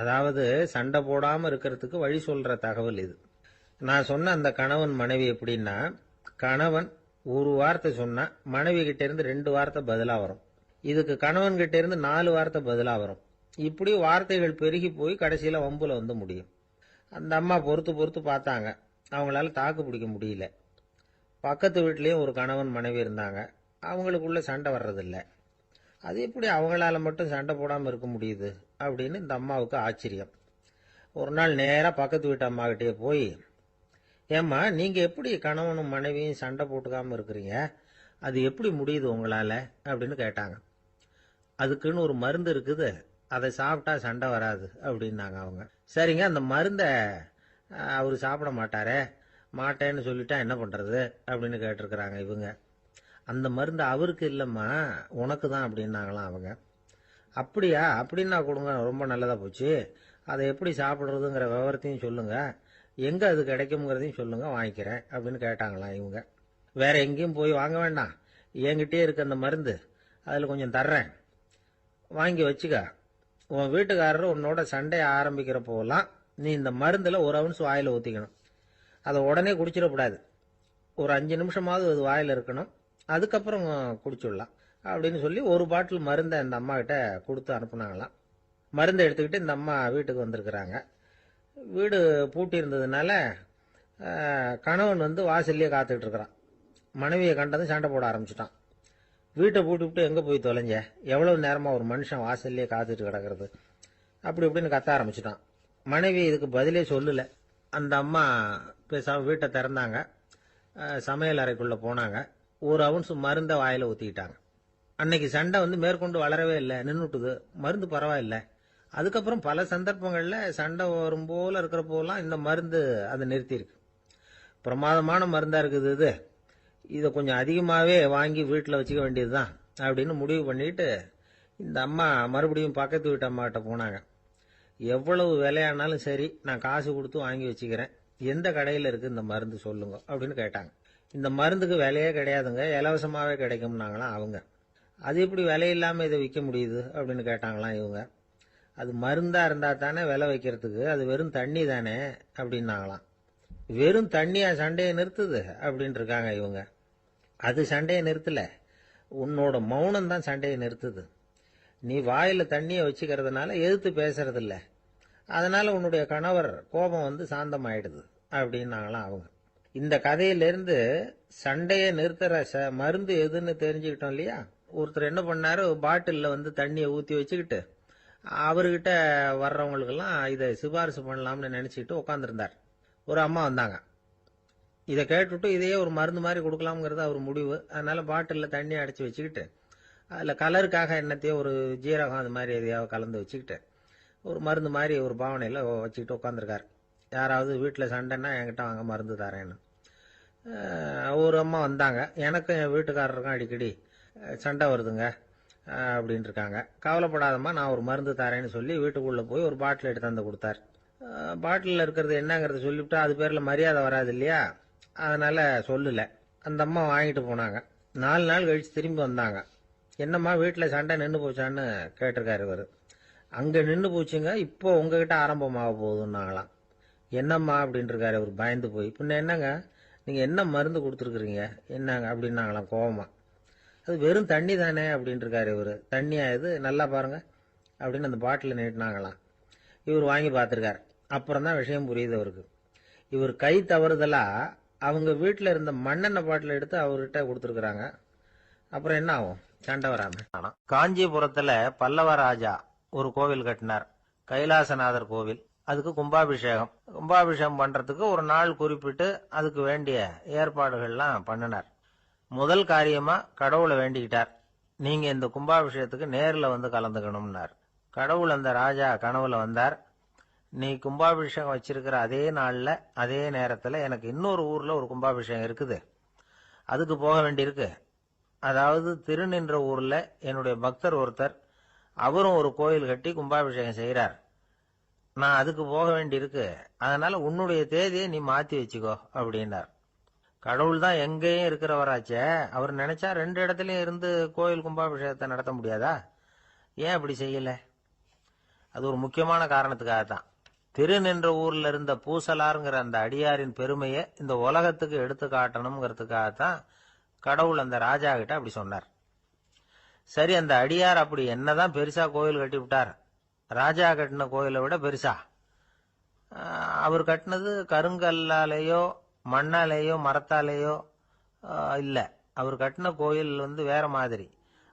அதாவது சண்டை போடாம இருக்கிறதுக்கு வழி சொல்ற தகவல் இது. நான் சொன்ன அந்த கணவன் மனைவி எப்படின்னா, கணவன் ஒரு வார்த்தை சொன்னா மனைவி கிட்ட இருந்து 2 வார்த்தை பதிலா வரும். இதுக்கு கணவன் கிட்ட இருந்து 4 வார்த்தை பதிலா வரும். இப்படி வார்த்தைகள் பெருகி போய் கடைசியில வம்புல முடியும். அந்த அம்மா பொறுத்து பொறுத்து பார்த்தாங்க, அவங்களால தாக்கு பிடிக்க முடியல. பக்கத்து வீட்லயும் ஒரு கணவன் மனைவி இருந்தாங்க, அவங்களுக்குள்ள சண்டை வர்றதில்லை. அது எப்படி அவங்களால மட்டும் சண்டை போடாம இருக்க முடியுது அப்படின்னு இந்த அம்மாவுக்கு ஆச்சரியம். ஒரு நாள் நேரா பக்கத்து வீட்டு அம்மா கிட்டே போய், ஏம்மா, நீங்க எப்படி கணவனும் மனைவியும் சண்டை போட்டுக்காம இருக்கிறீங்க, அது எப்படி முடியுது உங்களால அப்படின்னு கேட்டாங்க. அதுக்குன்னு ஒரு மருந்து இருக்குது, அதை சாப்பிட்டா சண்டை வராது அப்படின்னாங்க அவங்க. சரிங்க, அந்த மருந்தை அவரு சாப்பிட மாட்டாரே, மாட்டேன்னு சொல்லிட்டா என்ன பண்றது அப்படின்னு கேட்டிருக்கிறாங்க இவங்க. அந்த மருந்து அவருக்கு இல்லம்மா, உனக்கு தான் அப்படின்னாங்களாம் அவங்க. அப்படியா, அப்படின்னா கொடுங்க, ரொம்ப நல்லதா போச்சு, அதை எப்படி சாப்பிடுறதுங்கிற விவரத்தையும் சொல்லுங்க, எங்க அது கிடைக்கும்ங்கிறதையும் சொல்லுங்க, வாங்கிக்கிறேன் அப்படின்னு கேட்டாங்களாம் இவங்க. வேற எங்கேயும் போய் வாங்க வேண்டாம், என்கிட்டயே இருக்க அந்த மருந்து, அதுல கொஞ்சம் தர்றேன், வாங்கி வச்சுக்க. உன் வீட்டுக்காரர் உன்னோட சண்டையை ஆரம்பிக்கிற போலாம் நீ இந்த மருந்துல 1 ounce வாயில ஊத்திக்கணும். அதை உடனே குடிச்சிடக்கூடாது, ஒரு 5 நிமிஷமாவது அது வாயில இருக்கணும், அதுக்கப்புறம் குடிச்சுடலாம் அப்படின்னு சொல்லி ஒரு பாட்டில் மருந்தை இந்த அம்மா கிட்ட கொடுத்து அனுப்புனாங்களாம். மருந்தை எடுத்துக்கிட்டு இந்த அம்மா வீட்டுக்கு வந்திருக்கிறாங்க. வீடு பூட்டி இருந்ததுனால கணவன் வந்து வாசல்லையே காத்துக்கிட்டு இருக்கிறான். மனைவியை கண்டதும் சண்டை போட ஆரம்பிச்சிட்டான். வீட்டை பூட்டி எங்கே போய் தொலைஞ்ச, எவ்வளவு நேரமாக ஒரு மனுஷன் வாசல்லையே காத்துட்டு கிடக்கிறது, அப்படி இப்படின்னு கத்த ஆரம்பிச்சிட்டான். மனைவி இதுக்கு பதிலே சொல்லலை. அந்த அம்மா பேசாம வீட்டை திறந்தாங்க, சமையல் அறைக்குள்ளே போனாங்க, ஒரு அவுன்ஸ் மருந்தை வாயில் ஊற்றிக்கிட்டாங்க. அன்னைக்கு சண்டை வந்து மேற்கொண்டு வளரவே இல்லை, நின்றுட்டுது. மருந்து பரவாயில்லை. அதுக்கப்புறம் பல சந்தர்ப்பங்களில் சண்டை வரும் போல இருக்கிற போலாம் இந்த மருந்து அதை நிறுத்தியிருக்கு. பிரமாதமான மருந்தாக இருக்குது இதை கொஞ்சம் அதிகமாகவே வாங்கி வீட்டில் வச்சுக்க வேண்டியது தான் அப்படின்னு முடிவு பண்ணிட்டு இந்த அம்மா மறுபடியும் பக்கத்து வீட்டு அம்மாகிட்ட போனாங்க. எவ்வளவு விலையானாலும் சரி, நான் காசு கொடுத்து வாங்கி வச்சுக்கிறேன், எந்த கடையில் இருக்குது இந்த மருந்து சொல்லுங்க அப்படின்னு கேட்டாங்க. இந்த மருந்துக்கு விலையே கிடையாதுங்க, இலவசமாகவே கிடைக்கும்னாங்களாம் அவங்க. அது எப்படி விலை இல்லாமல் இதை விற்க முடியுது அப்படின்னு கேட்டாங்களாம் இவங்க. அது மருந்தாக இருந்தால் தானே விலை வைக்கிறதுக்கு, அது வெறும் தண்ணி தானே அப்படின்னாங்களாம். வெறும் தண்ணியா சண்டையை நிறுத்துது அப்படின்னு இருக்காங்க இவங்க. அது சண்டையை நிறுத்தல, உன்னோட மௌனம் தான் சண்டையை நிறுத்துது. நீ வாயில தண்ணியை வச்சுக்கிறதுனால எதிர்த்து பேசுறதில்ல, அதனால உன்னுடைய கணவர் கோபம் வந்து சாந்தமாயிடுது அப்படின்னாங்களாம் அவங்க. இந்த கதையிலிருந்து சண்டையை நிறுத்துற மருந்து எதுன்னு தெரிஞ்சுக்கிட்டோம் இல்லையா. ஒருத்தர் என்ன பண்ணாரு, பாட்டிலில் வந்து தண்ணியை ஊற்றி வச்சுக்கிட்டு அவர்கிட்ட வர்றவங்களுக்கெல்லாம் இதை சிபாரிசு பண்ணலாம்னு நினச்சிக்கிட்டு உட்காந்துருந்தார். ஒரு அம்மா வந்தாங்க. இதை கேட்டுவிட்டு இதையே ஒரு மருந்து மாதிரி கொடுக்கலாம்ங்கிறது அவர் முடிவு. அதனால பாட்டிலில் தண்ணி அடைச்சி வச்சுக்கிட்டு அதில் கலருக்காக என்னத்தையோ ஒரு ஜீரகம் அது மாதிரி எதையாவது கலந்து வச்சுக்கிட்டு ஒரு மருந்து மாதிரி ஒரு பாவனையில் வச்சுக்கிட்டு உட்காந்துருக்கார். யாராவது வீட்டில் சண்டைன்னா என்கிட்ட வாங்க மருந்து தரேன்னு. ஒரு அம்மா வந்தாங்க. எனக்கும் என் வீட்டுக்காரருக்கும் அடிக்கடி சண்டை வருதுங்க அப்படின்னு இருக்காங்க. கவலைப்படாதம்மா, நான் ஒரு மருந்து தரேன்னு சொல்லி வீட்டுக்குள்ளே போய் ஒரு பாட்டில் எடுத்து வந்து கொடுத்தார். பாட்டிலில் இருக்கிறது என்னங்கிறத சொல்லிவிட்டா அது பேரில் மரியாதை வராது இல்லையா, அதனால சொல்லலை. அந்த அம்மா வாங்கிட்டு போனாங்க. 4 நாள் கழிச்சு திரும்பி வந்தாங்க. என்னம்மா வீட்டில் சண்டை நின்று போச்சான்னு கேட்டிருக்காரு இவர். அங்கே நின்று போச்சுங்க, இப்போ உங்ககிட்ட ஆரம்பமாக போகுதுன்னாங்களாம். என்னம்மா அப்படின்னு இருக்காரு இவர் பயந்து போய். பின்ன என்னங்க, நீங்கள் என்ன மருந்து கொடுத்துருக்குறீங்க என்னங்க அப்படின்னாங்களாம் கோவமா. அது வெறும் தண்ணி தானே அப்படின்னு இருக்காரு இவர். தண்ணியா இது, நல்லா பாருங்க அப்படின்னு அந்த பாட்டில் நீட்டினாங்களாம். இவர் வாங்கி பார்த்துருக்காரு. அப்புறம் தான் விஷயம் புரியுது அவருக்கு. இவர் கை தவறுதலா அவங்க வீட்டில் இருந்த மண்ணெண்ணெய் பாட்டில் எடுத்து அவர்கிட்ட கொடுத்துருக்குறாங்க. அப்புறம் என்ன ஆகும், சண்டை வராம. காஞ்சிபுரத்துல பல்லவ ராஜா ஒரு கோவில் கட்டினார், கைலாசநாதர் கோவில். அதுக்கு கும்பாபிஷேகம் பண்றதுக்கு ஒரு நாள் குறிப்பிட்டு அதுக்கு வேண்டிய ஏற்பாடுகள்லாம் பண்ணினார். முதல் காரியமா கடவுளை வேண்டிக்கிட்டார், நீங்க இந்த கும்பாபிஷேகத்துக்கு நேரில் வந்து கலந்துக்கணும்னார். கடவுள் அந்த ராஜா கனவுல வந்தார். நீ கும்பாபிஷேகம் வச்சிருக்கிற அதே நாள்ல அதே நேரத்தில் எனக்கு இன்னொரு ஊர்ல ஒரு கும்பாபிஷேகம் இருக்குது, அதுக்கு போக வேண்டியிருக்கு. அதாவது திருநின்ற ஊர்ல என்னுடைய பக்தர் ஒருத்தர், அவரும் ஒரு கோயில் கட்டி கும்பாபிஷேகம் செய்கிறார், நான் அதுக்கு போக வேண்டியிருக்கு, அதனால உன்னுடைய தேதியை நீ மாத்தி வச்சுக்கோ அப்படின்னார். கடவுள் தான் எங்கேயும் இருக்கிறவராச்சே, அவர் நினைச்சா 2 இடத்துலயும் இருந்து கோயில் கும்பாபிஷேகத்தை நடத்த முடியாதா? ஏன் அப்படி செய்யல? அது ஒரு முக்கியமான காரணத்துக்காகத்தான். திருநின்ற ஊர்ல இருந்த பூசலாருங்கிற அந்த அடியாரின் பெருமையை இந்த உலகத்துக்கு எடுத்து காட்டணுங்கிறதுக்காகத்தான் கடவுள் அந்த ராஜா கிட்ட அப்படி சொன்னார். சரி, அந்த அடியார் அப்படி என்னதான் பெருசா கோயில் கட்டி விட்டார்? ராஜா கட்டின கோயிலை விட பெருசா? அவர் கட்டினது கருங்கல்லாலேயோ மண்ணாலேயோ மரத்தாலேயோ இல்ல. அவர் கட்டின கோயில் வந்து வேற மாதிரி.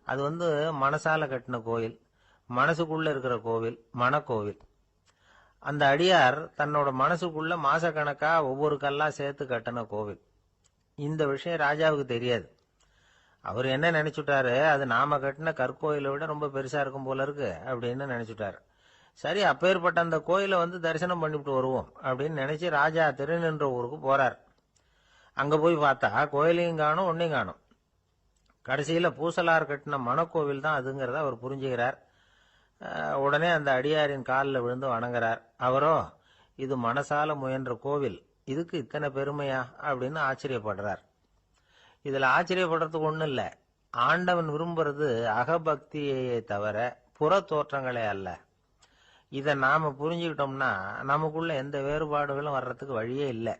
அது வந்து மனசால கட்டின கோயில், மனசுக்குள்ள இருக்கிற கோவில், மனக்கோவில். அந்த அடியார் தன்னோட மனசுக்குள்ள மாசக்கணக்கா ஒவ்வொரு கல்லா சேர்த்து கட்டின கோவில். இந்த விஷயம் ராஜாவுக்கு தெரியாது. அவர் என்ன நினைச்சுட்டாரு, அது நாம கட்டின கற்கோயிலை விட ரொம்ப பெருசா இருக்கும் போல இருக்கு அப்படின்னு நினைச்சுட்டாரு. சரி, அப்பேற்பட்ட அந்த கோயிலை வந்து தரிசனம் பண்ணிவிட்டு வருவோம் அப்படின்னு நினைச்சு ராஜா திருநின்ற ஊருக்கு போறார். அங்க போய் பார்த்தா கோயிலையும் காணும், ஒன்னையும் காணும். கடைசியில பூசலார் கட்டின மணக்கோவில் தான் அதுங்கிறத அவர் புரிஞ்சுக்கிறார். உடனே அந்த அடியாரின் காலில் விழுந்து வணங்குறார். அவரோ, இது மனசால முயன்ற கோவில், இதுக்கு இத்தனை பெருமையா அப்படின்னு ஆச்சரியப்படுறார். இதுல ஆச்சரியப்படுறதுக்கு ஒண்ணும் இல்ல. ஆண்டவன் விரும்புறது அகபக்தியை தவிர புற தோற்றங்களே அல்ல. இதை நாம புரிஞ்சுக்கிட்டோம்னா நமக்குள்ள எந்த வேறுபாடுகளும் வர்றதுக்கு வழியே இல்லை.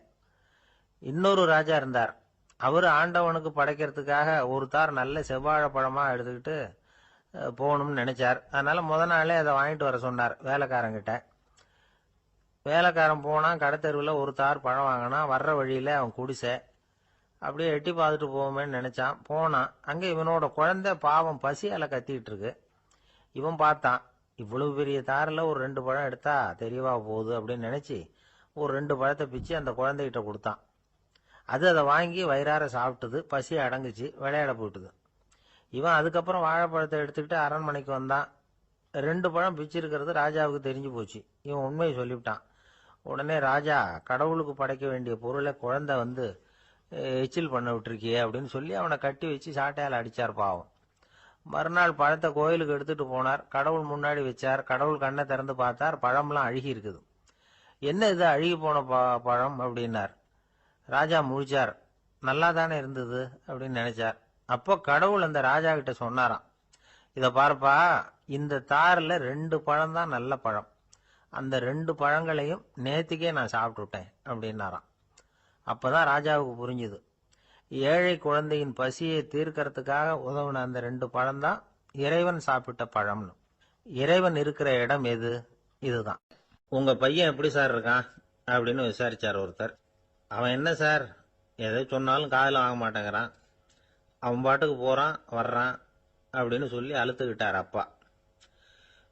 இன்னொரு ராஜா இருந்தார். அவரு ஆண்டவனுக்கு படைக்கிறதுக்காக ஒரு தார் நல்ல செவ்வாழை பழமா எடுத்துக்கிட்டு போகணும்னு நினைச்சார். அதனால முத நாளே அதை வாங்கிட்டு வர சொன்னார் வேலைக்காரங்கிட்ட. வேலைக்காரன் போனான், கடத்தெருவில் ஒரு தார் பழம் வாங்கினான். வர்ற வழியில அவன் குடிசை. அப்படியே எட்டி பார்த்துட்டு போவோமேன்னு நினைச்சான். போனான். அங்க இவனோட குழந்தை பாவம் பசியால கத்திட்டு இருக்கு. இவன் பார்த்தான், இவ்வளவு பெரிய தாரில் ஒரு 2 பழம் எடுத்தா தெரியவா போகுது அப்படின்னு நினைச்சு ஒரு 2 பழத்தை பிச்சு அந்த குழந்தைகிட்ட கொடுத்தான். அது அதை வாங்கி வயிறார சாப்பிட்டது. பசி அடங்குச்சு, விளையாட போயிட்டுது. இவன் அதுக்கப்புறம் வாழைப்பழத்தை எடுத்துக்கிட்டு அரண்மனைக்கு வந்தான். 2 பழம் பிச்சிருக்கிறது ராஜாவுக்கு தெரிஞ்சு போச்சு. இவன் உண்மையை சொல்லிவிட்டான். உடனே ராஜா, கடவுளுக்கு படைக்க வேண்டிய பொருளை குழந்தை வந்து எச்சில் பண்ண விட்டுருக்கியே அப்படின்னு சொல்லி அவனை கட்டி வச்சு சாட்டையால் அடிச்சார் பாவம். மறுநாள் பழத்தை கோயிலுக்கு எடுத்துட்டு போனார். கடவுள் முன்னாடி வச்சார். கடவுள் கண்ணை திறந்து பார்த்தார், பழம்லாம் அழுகி இருக்குது. என்ன இது அழுகி போன பழம் அப்படின்னார். ராஜா முழிச்சார். நல்லா தானே இருந்தது அப்படின்னு நினைச்சார். அப்போ கடவுள் அந்த ராஜா கிட்ட சொன்னாராம், இத பாருப்பா, இந்த தாரில் 2 பழம் தான் நல்ல பழம். அந்த 2 பழங்களையும் நேத்திக்கே நான் சாப்பிட்டுட்டேன் அப்படின்னாராம். அப்பதான் ராஜாவுக்கு புரிஞ்சுது, ஏழை குழந்தையின் பசியை தீர்க்கறதுக்காக உதவுன அந்த 2 பழம் தான் இறைவன் சாப்பிட்ட பழம்னு. இறைவன் இருக்கிற இடம் எது? இதுதான். உங்க பையன் எப்படி சார் இருக்கான் அப்படின்னு விசாரிச்சார் ஒருத்தர். அவன் என்ன சார், எதை சொன்னாலும் காதில் வாங்க மாட்டேங்கிறான், அவன் பாட்டுக்கு போறான் வர்றான் அப்படின்னு சொல்லி அழுத்துக்கிட்டார் அப்பா.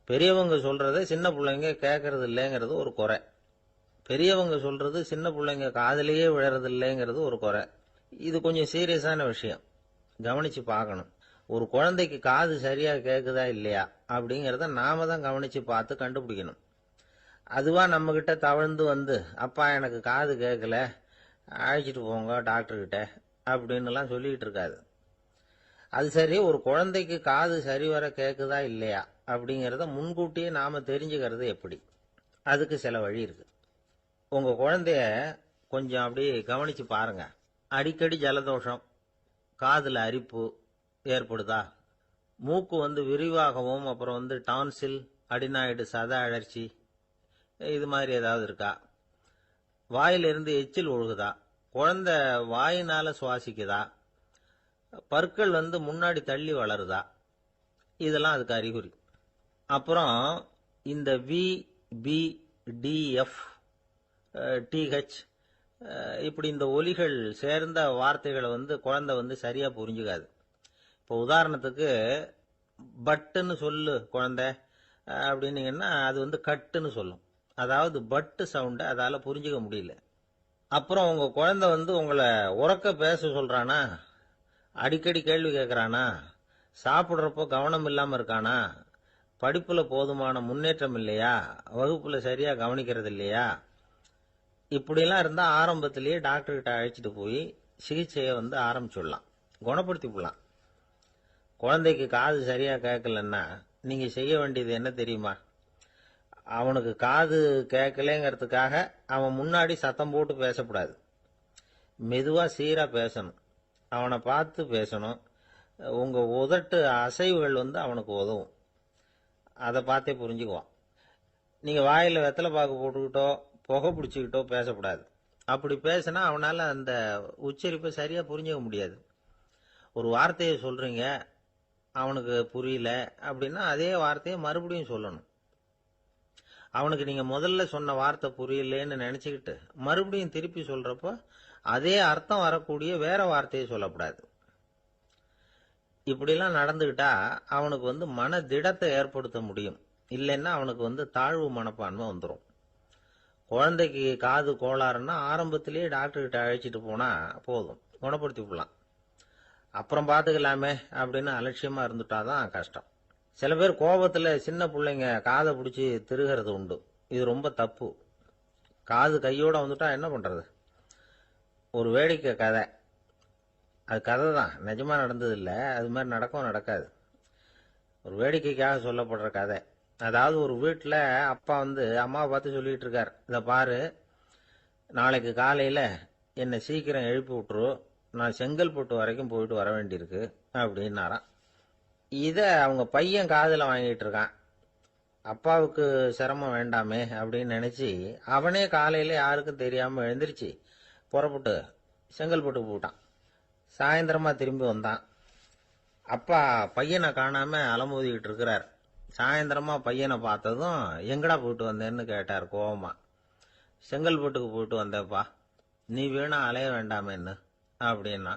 பெரியவங்க சொல்றத சின்ன பிள்ளைங்க கேட்கறது இல்லைங்கிறது ஒரு குறை. பெரியவங்க சொல்றது சின்ன பிள்ளைங்க காதலியே விழறது இல்லைங்கிறது ஒரு குறை. இது கொஞ்சம் சீரியஸான விஷயம், கவனிச்சு பார்க்கணும். ஒரு குழந்தைக்கு காது சரியா கேட்குதா இல்லையா அப்படிங்கிறத நாம தான் கவனிச்சு பார்த்து கண்டுபிடிக்கணும். அதுவா நம்ம கிட்ட தவழ்ந்து வந்து, அப்பா எனக்கு காது கேட்கல, அழைச்சிட்டு போங்க டாக்டர்கிட்ட அப்படின்னுலாம் சொல்லிட்டு இருக்காது. அது சரி, ஒரு குழந்தைக்கு காது சரிவர கேட்குதா இல்லையா அப்படிங்கிறத முன்கூட்டியே நாம தெரிஞ்சுக்கிறது எப்படி? அதுக்கு சில வழி இருக்கு. உங்க குழந்தைய கொஞ்சம் அப்படி கவனிச்சு பாருங்க. அடிக்கடி ஜலதோஷம், காதுல அரிப்பு ஏற்படுதா, மூக்கு வந்து விரிவாகவும் அப்புறம் வந்து டான்சில், அடினாய்டு, சத அழற்சி இது மாதிரி ஏதாவது இருக்கா, வாயிலிருந்து எச்சில் ஒழுகுதா, குழந்தை வாயினால சுவாசிக்குதா, பற்கள் வந்து முன்னாடி தள்ளி வளருதா, இதெல்லாம் அதுக்கு அறிகுறி. அப்புறம் இந்த V, B, D, F, T H இப்படி இந்த ஒலிகள் சேர்ந்த வார்த்தைகளை வந்து குழந்தை வந்து சரியா புரிஞ்சுக்காது. இப்போ உதாரணத்துக்கு பட்டுன்னு சொல்லு குழந்தை அப்படின்னீங்கன்னா அது வந்து கட்டுன்னு சொல்லும். அதாவது பட்டு சவுண்டை அதால புரிஞ்சுக்க முடியல. அப்புறம் உங்க குழந்தை வந்து உங்களை உறக்க பேச சொல்றானா, அடிக்கடி கேள்வி கேட்கறானா, சாப்பிட்றப்போ கவனம் இல்லாம இருக்கானா, படிப்புல போதுமான முன்னேற்றம் இல்லையா, வகுப்புல சரியா கவனிக்கிறது இல்லையா, இப்படிலாம் இருந்தா ஆரம்பத்திலேயே டாக்டர்கிட்ட அழைச்சிட்டு போய் சிகிச்சையை வந்து ஆரம்பிச்சுடலாம், குணப்படுத்தி விடலாம். குழந்தைக்கு காது சரியா கேட்கலன்னா நீங்க செய்ய வேண்டியது என்ன தெரியுமா? அவனுக்கு காது கேட்கலங்கிறதுக்காக அவன் முன்னாடி சத்தம் போட்டு பேசக்கூடாது. மெதுவா சீரா பேசணும், அவனை பார்த்து பேசணும். உங்க உதட்டு அசைவுகள் வந்து அவனுக்கு உதவும், அதை பார்த்தே புரிஞ்சுக்குவான். நீங்க வாயில வெத்தலை பாக்கு போட்டுக்கிட்டோ புகை பிடிச்சிக்கிட்டோ பேசக்கூடாது. அப்படி பேசினா அவனால அந்த உச்சரிப்பை சரியா புரிஞ்சுக்க முடியாது. ஒரு வார்த்தையை சொல்றீங்க, அவனுக்கு புரியல அப்படின்னா அதே வார்த்தையை மறுபடியும் சொல்லணும். அவனுக்கு நீங்க முதல்ல சொன்ன வார்த்தை புரியலன்னு நினைச்சுக்கிட்டு மறுபடியும் திருப்பி சொல்றப்போ அதே அர்த்தம் வரக்கூடிய வேற வார்த்தையை சொல்லக்கூடாது. இப்படிலாம் நடந்துகிட்டா அவனுக்கு வந்து மன திடத்தை ஏற்படுத்த முடியும். இல்லைன்னா அவனுக்கு வந்து தாழ்வு மனப்பான்மை வந்துடும். குழந்தைக்கு காது கோளாறுன்னா ஆரம்பத்திலேயே டாக்டர்கிட்ட அழைச்சிட்டு போனா போதும், குணப்படுத்தி விடலாம். அப்புறம் பார்த்துக்கலாமே அப்படின்னு அலட்சியமா இருந்துட்டாதான் கஷ்டம். சில பேர் கோபத்துல சின்ன பிள்ளைங்க காதை பிடிச்சி திருகிறது உண்டு. இது ரொம்ப தப்பு. காது கையோட வந்துட்டா என்ன பண்றது? ஒரு வேடிக்கை கதை, அது கதை தான், நிஜமா நடந்தது இல்லை, அது மாதிரி நடக்கவும் நடக்காது. ஒரு வேடிக்கைக்காக சொல்லப்படுற கதை. அதாவது ஒரு வீட்டில் அப்பா வந்து அம்மாவை பார்த்து சொல்லிட்டு இருக்கார், இதை பாரு, நாளைக்கு காலையில் என்னை சீக்கிரம் எழுப்பி விட்டுரு, நான் செங்கல்பட்டு வரைக்கும் போயிட்டு வர வேண்டியிருக்கு அப்படின்னாராம். இதை அவங்க பையன் காதில் வாங்கிட்டு இருக்கான். அப்பாவுக்கு சிரமம் வேண்டாமே அப்படின்னு நினைச்சு அவனே காலையில யாருக்கும் தெரியாம எழுந்திருச்சு புறப்பட்டு செங்கல்பட்டு போட்டான். சாயந்தரமா திரும்பி வந்தான். அப்பா பையனை காணாம அலமோதிக்கிட்டு இருக்கிறார். சாயந்தரமா பையனை பார்த்ததும் எங்கடா போயிட்டு வந்தேன்னு கேட்டார் கோவமா. செங்கல்பட்டுக்கு போயிட்டு வந்தேப்பா, நீ வேணா அலைய வேண்டாமேன்னு அப்படின்னா.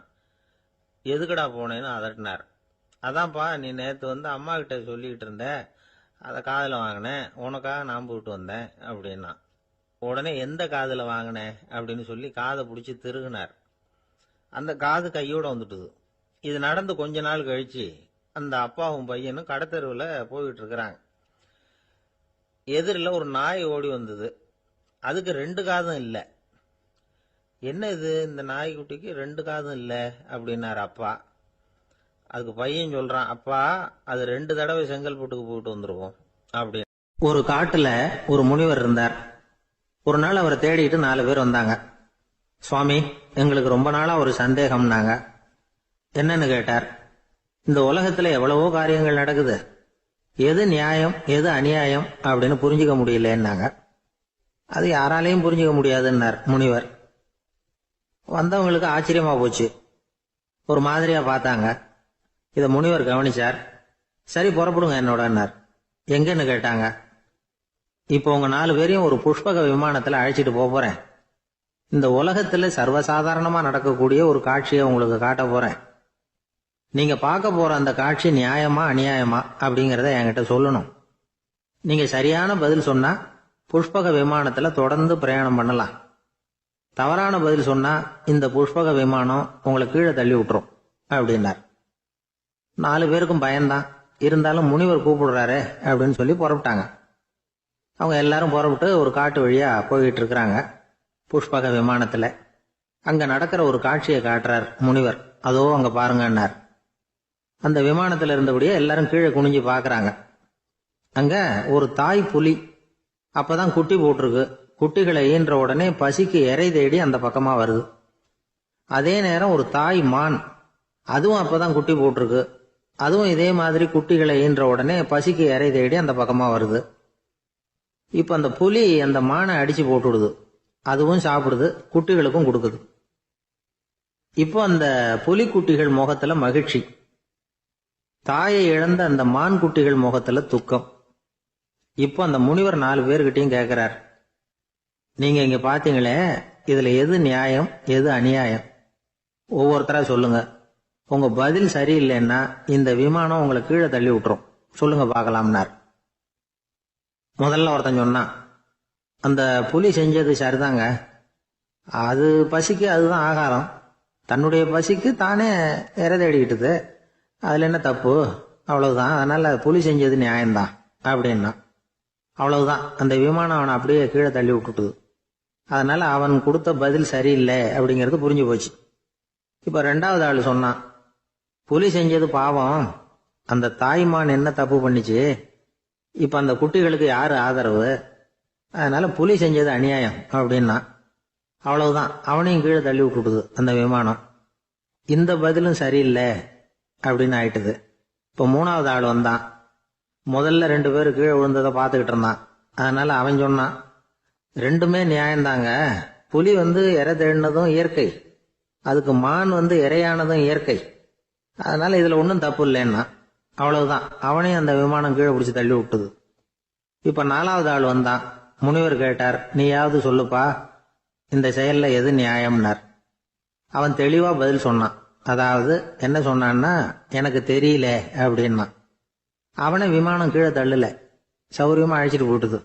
எதுக்குடா போனேன்னு அதட்டினார். அதான்ப்பா, நீ நேற்று வந்து அம்மா கிட்ட சொல்லிக்கிட்டு இருந்த, அதை காதில் வாங்கினேன், உனக்காக நான் போயிட்டு வந்தேன் அப்படின்னா. உடனே எந்த காதில் வாங்கினேன் அப்படின்னு சொல்லி காதை பிடிச்சி திருகுனார். அந்த காது கையோட வந்துட்டுது. இது நடந்து கொஞ்ச நாள் கழிச்சு அந்த அப்பாவும் பையனும் கடத்தெருவில் போய்கிட்டு இருக்கிறாங்க. எதிரில் ஒரு நாய் ஓடி வந்தது. அதுக்கு 2 காதும் இல்லை. என்ன இது, இந்த நாய்க்குட்டிக்கு 2 காதும் இல்லை அப்படின்னாரு அப்பா. அதுக்கு பையன் சொல்றான், அப்பா அது 2 தடவை செங்கல்பட்டுக்கு போயிட்டு வந்துருவோம் அப்படின்னு. ஒரு காட்டுல ஒரு முனிவர் இருந்தார். ஒரு நாள் அவரை தேடிட்டு 4 பேர் வந்தாங்க. சுவாமி, எங்களுக்கு ரொம்ப நாளா ஒரு சந்தேகம்னாங்க. என்னன்னு கேட்டார். இந்த உலகத்துல எவ்வளவோ காரியங்கள் நடக்குது, எது நியாயம் எது அநியாயம் அப்படின்னு புரிஞ்சுக்க முடியலன்னாங்க. அது யாராலையும் புரிஞ்சுக்க முடியாதுன்னார் முனிவர். வந்தவங்களுக்கு ஆச்சரியமா போச்சு. ஒரு மாதிரியா பார்த்தாங்க. இத முனிவர் கவனிச்சார். சரி, புறப்படுங்க என்னோடன்னார். எங்கன்னு கேட்டாங்க. இப்போ உங்க 4 பேரையும் ஒரு புஷ்பக விமானத்துல அழைச்சிட்டு போறேன். இந்த உலகத்துல சர்வசாதாரணமா நடக்கக்கூடிய ஒரு காட்சியை உங்களுக்கு காட்ட போறேன். நீங்க பார்க்க போற அந்த காட்சி நியாயமா அநியாயமா அப்படிங்கறத என்கிட்ட சொல்லணும். நீங்க சரியான பதில் சொன்னா புஷ்பக விமானத்துல தொடர்ந்து பிரயாணம் பண்ணலாம். தவறான பதில் சொன்னா இந்த புஷ்பக விமானம் உங்களை கீழே தள்ளி விட்டுரும் அப்படின்னார். 4 பேருக்கும் பயம்தான். இருந்தாலும் முனிவர் கூப்பிடுறாரு அப்படின்னு சொல்லி புறப்பட்டாங்க. அவங்க எல்லாரும் புறப்பட்டு ஒரு காட்டு வழியா போய்கிட்டு இருக்கிறாங்க புஷ்பக விமானத்துல. அங்க நடக்கிற ஒரு காட்சியை காட்டுறார் முனிவர். அதோ அங்க பாருங்கன்னார். அந்த விமானத்துல இருந்தபடியே எல்லாரும் கீழே குனிஞ்சு பாக்குறாங்க. அங்க ஒரு தாய் புலி அப்பதான் குட்டி போட்டிருக்கு. குட்டிகளை ஈன்ற உடனே பசிக்கு இறை தேடி அந்த பக்கமா வருது. அதே நேரம் ஒரு தாய் மான், அதுவும் அப்பதான் குட்டி போட்டிருக்கு. அதுவும் இதே மாதிரி குட்டிகளை ஈன்ற உடனே பசிக்கு இறை தேடி அந்த பக்கமா வருது. இப்ப அந்த புலி அந்த மானை அடிச்சு போட்டுடுது. அதுவும் சாப்பிடுது, குட்டிகளுக்கும் கொடுக்குது. இப்போ அந்த புலி குட்டிகள் முகத்துல மகிழ்ச்சி, தாயை இழந்த அந்த மான் குட்டிகள் முகத்துல துக்கம். இப்போ அந்த முனிவர் 4 பேர்கிட்டையும் கேட்கிறார், நீங்க இங்க பாத்தீங்களே, இதுல எது நியாயம் எது அநியாயம்? ஒவ்வொருத்தரா சொல்லுங்க. உங்க பதில் சரியில்லைன்னா இந்த விமானம் உங்களை கீழே தள்ளி விட்டுரும். சொல்லுங்க பார்க்கலாம்னார். முதல்ல ஒருத்தன் சொன்னான், அந்த புலி செஞ்சது சரிதாங்க. அது பசிக்கு அதுதான் ஆகாரம். தன்னுடைய பசிக்கு தானே இறை தேடிக்கிட்டது. அதுல என்ன தப்பு? அவ்வளவுதான். அதனால புலி செஞ்சது நியாயம்தான் அப்படின்னா. அவ்வளவுதான், அந்த விமானம் அவனை அப்படியே கீழே தள்ளி விட்டுட்டுது. அதனால அவன் கொடுத்த பதில் சரியில்லை அப்படிங்கிறது புரிஞ்சு போச்சு. இப்ப 2வது ஆள் சொன்னான், புலி செஞ்சது பாவம், அந்த தாய்மான் என்ன தப்பு பண்ணிச்சு? இப்ப அந்த குட்டிகளுக்கு யாரு ஆதரவு? அதனால புலி செஞ்சது அநியாயம் அப்படின்னா. அவ்வளவுதான், அவனையும் கீழே தள்ளி விட்டுடுது அந்த விமானம். இந்த பதிலும் சரியில்லை அப்படின்னு ஆயிட்டுது. இப்ப 3வது ஆள் வந்தான். முதல்ல 2 பேரு கீழே விழுந்ததை பார்த்துக்கிட்டு இருந்தான். அதனால அவன் சொன்னான், ரெண்டுமே நியாயம்தாங்க. புலி இறை தேடினதும் இயற்கை, அதுக்கு மான் இரையானதும் இயற்கை. அதனால இதுல ஒன்றும் தப்பு இல்லைன்னா. அவ்வளவுதான், அவனையும் அந்த விமானம் கீழே பிடிச்சி தள்ளி விட்டுது. இப்ப 4வது ஆள் வந்தான். முனிவர் கேட்டார், நீயாவது சொல்லுப்பா, இந்த செயல்ல எது நியாயம்னார். அவன் தெளிவா பதில் சொன்னான். அதாவது என்ன சொன்னான்னா, எனக்கு தெரியல அப்படின்னா. அவனை விமானம் கீழே தள்ளல, சௌரியமா அழைச்சிட்டு போட்டுது.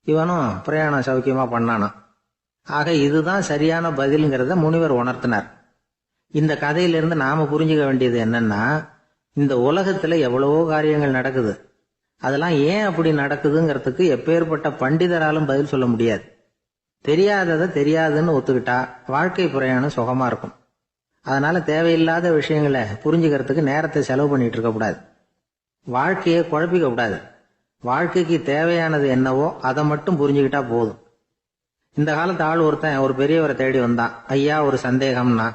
இவனும் பிரயாணம் சௌக்கியமா பண்ணானான். ஆக இதுதான் சரியான பதிலுங்கிறத முனிவர் உணர்த்தினார். இந்த கதையிலிருந்து நாம புரிஞ்சுக்க வேண்டியது என்னன்னா, இந்த உலகத்துல எவ்வளவோ காரியங்கள் நடக்குது. அதெல்லாம் ஏன் அப்படி நடக்குதுங்கிறதுக்கு எப்பேற்பட்ட பண்டிதராலும் பதில் சொல்ல முடியாது. தெரியாததை தெரியாதுன்னு ஒத்துக்கிட்டா வாழ்க்கை பிரயாணம் சுகமா இருக்கும். அதனால தேவையில்லாத விஷயங்களை புரிஞ்சுக்கிறதுக்கு நேரத்தை செலவு பண்ணிட்டு இருக்க கூடாது. வாழ்க்கையை குழப்பிக்க கூடாது. வாழ்க்கைக்கு தேவையானது என்னவோ அதை மட்டும் புரிஞ்சுக்கிட்டா போதும். இந்த காலத்து ஆள் ஒருத்தன் ஒரு பெரியவரை தேடி வந்தான். ஐயா, ஒரு சந்தேகம்னா.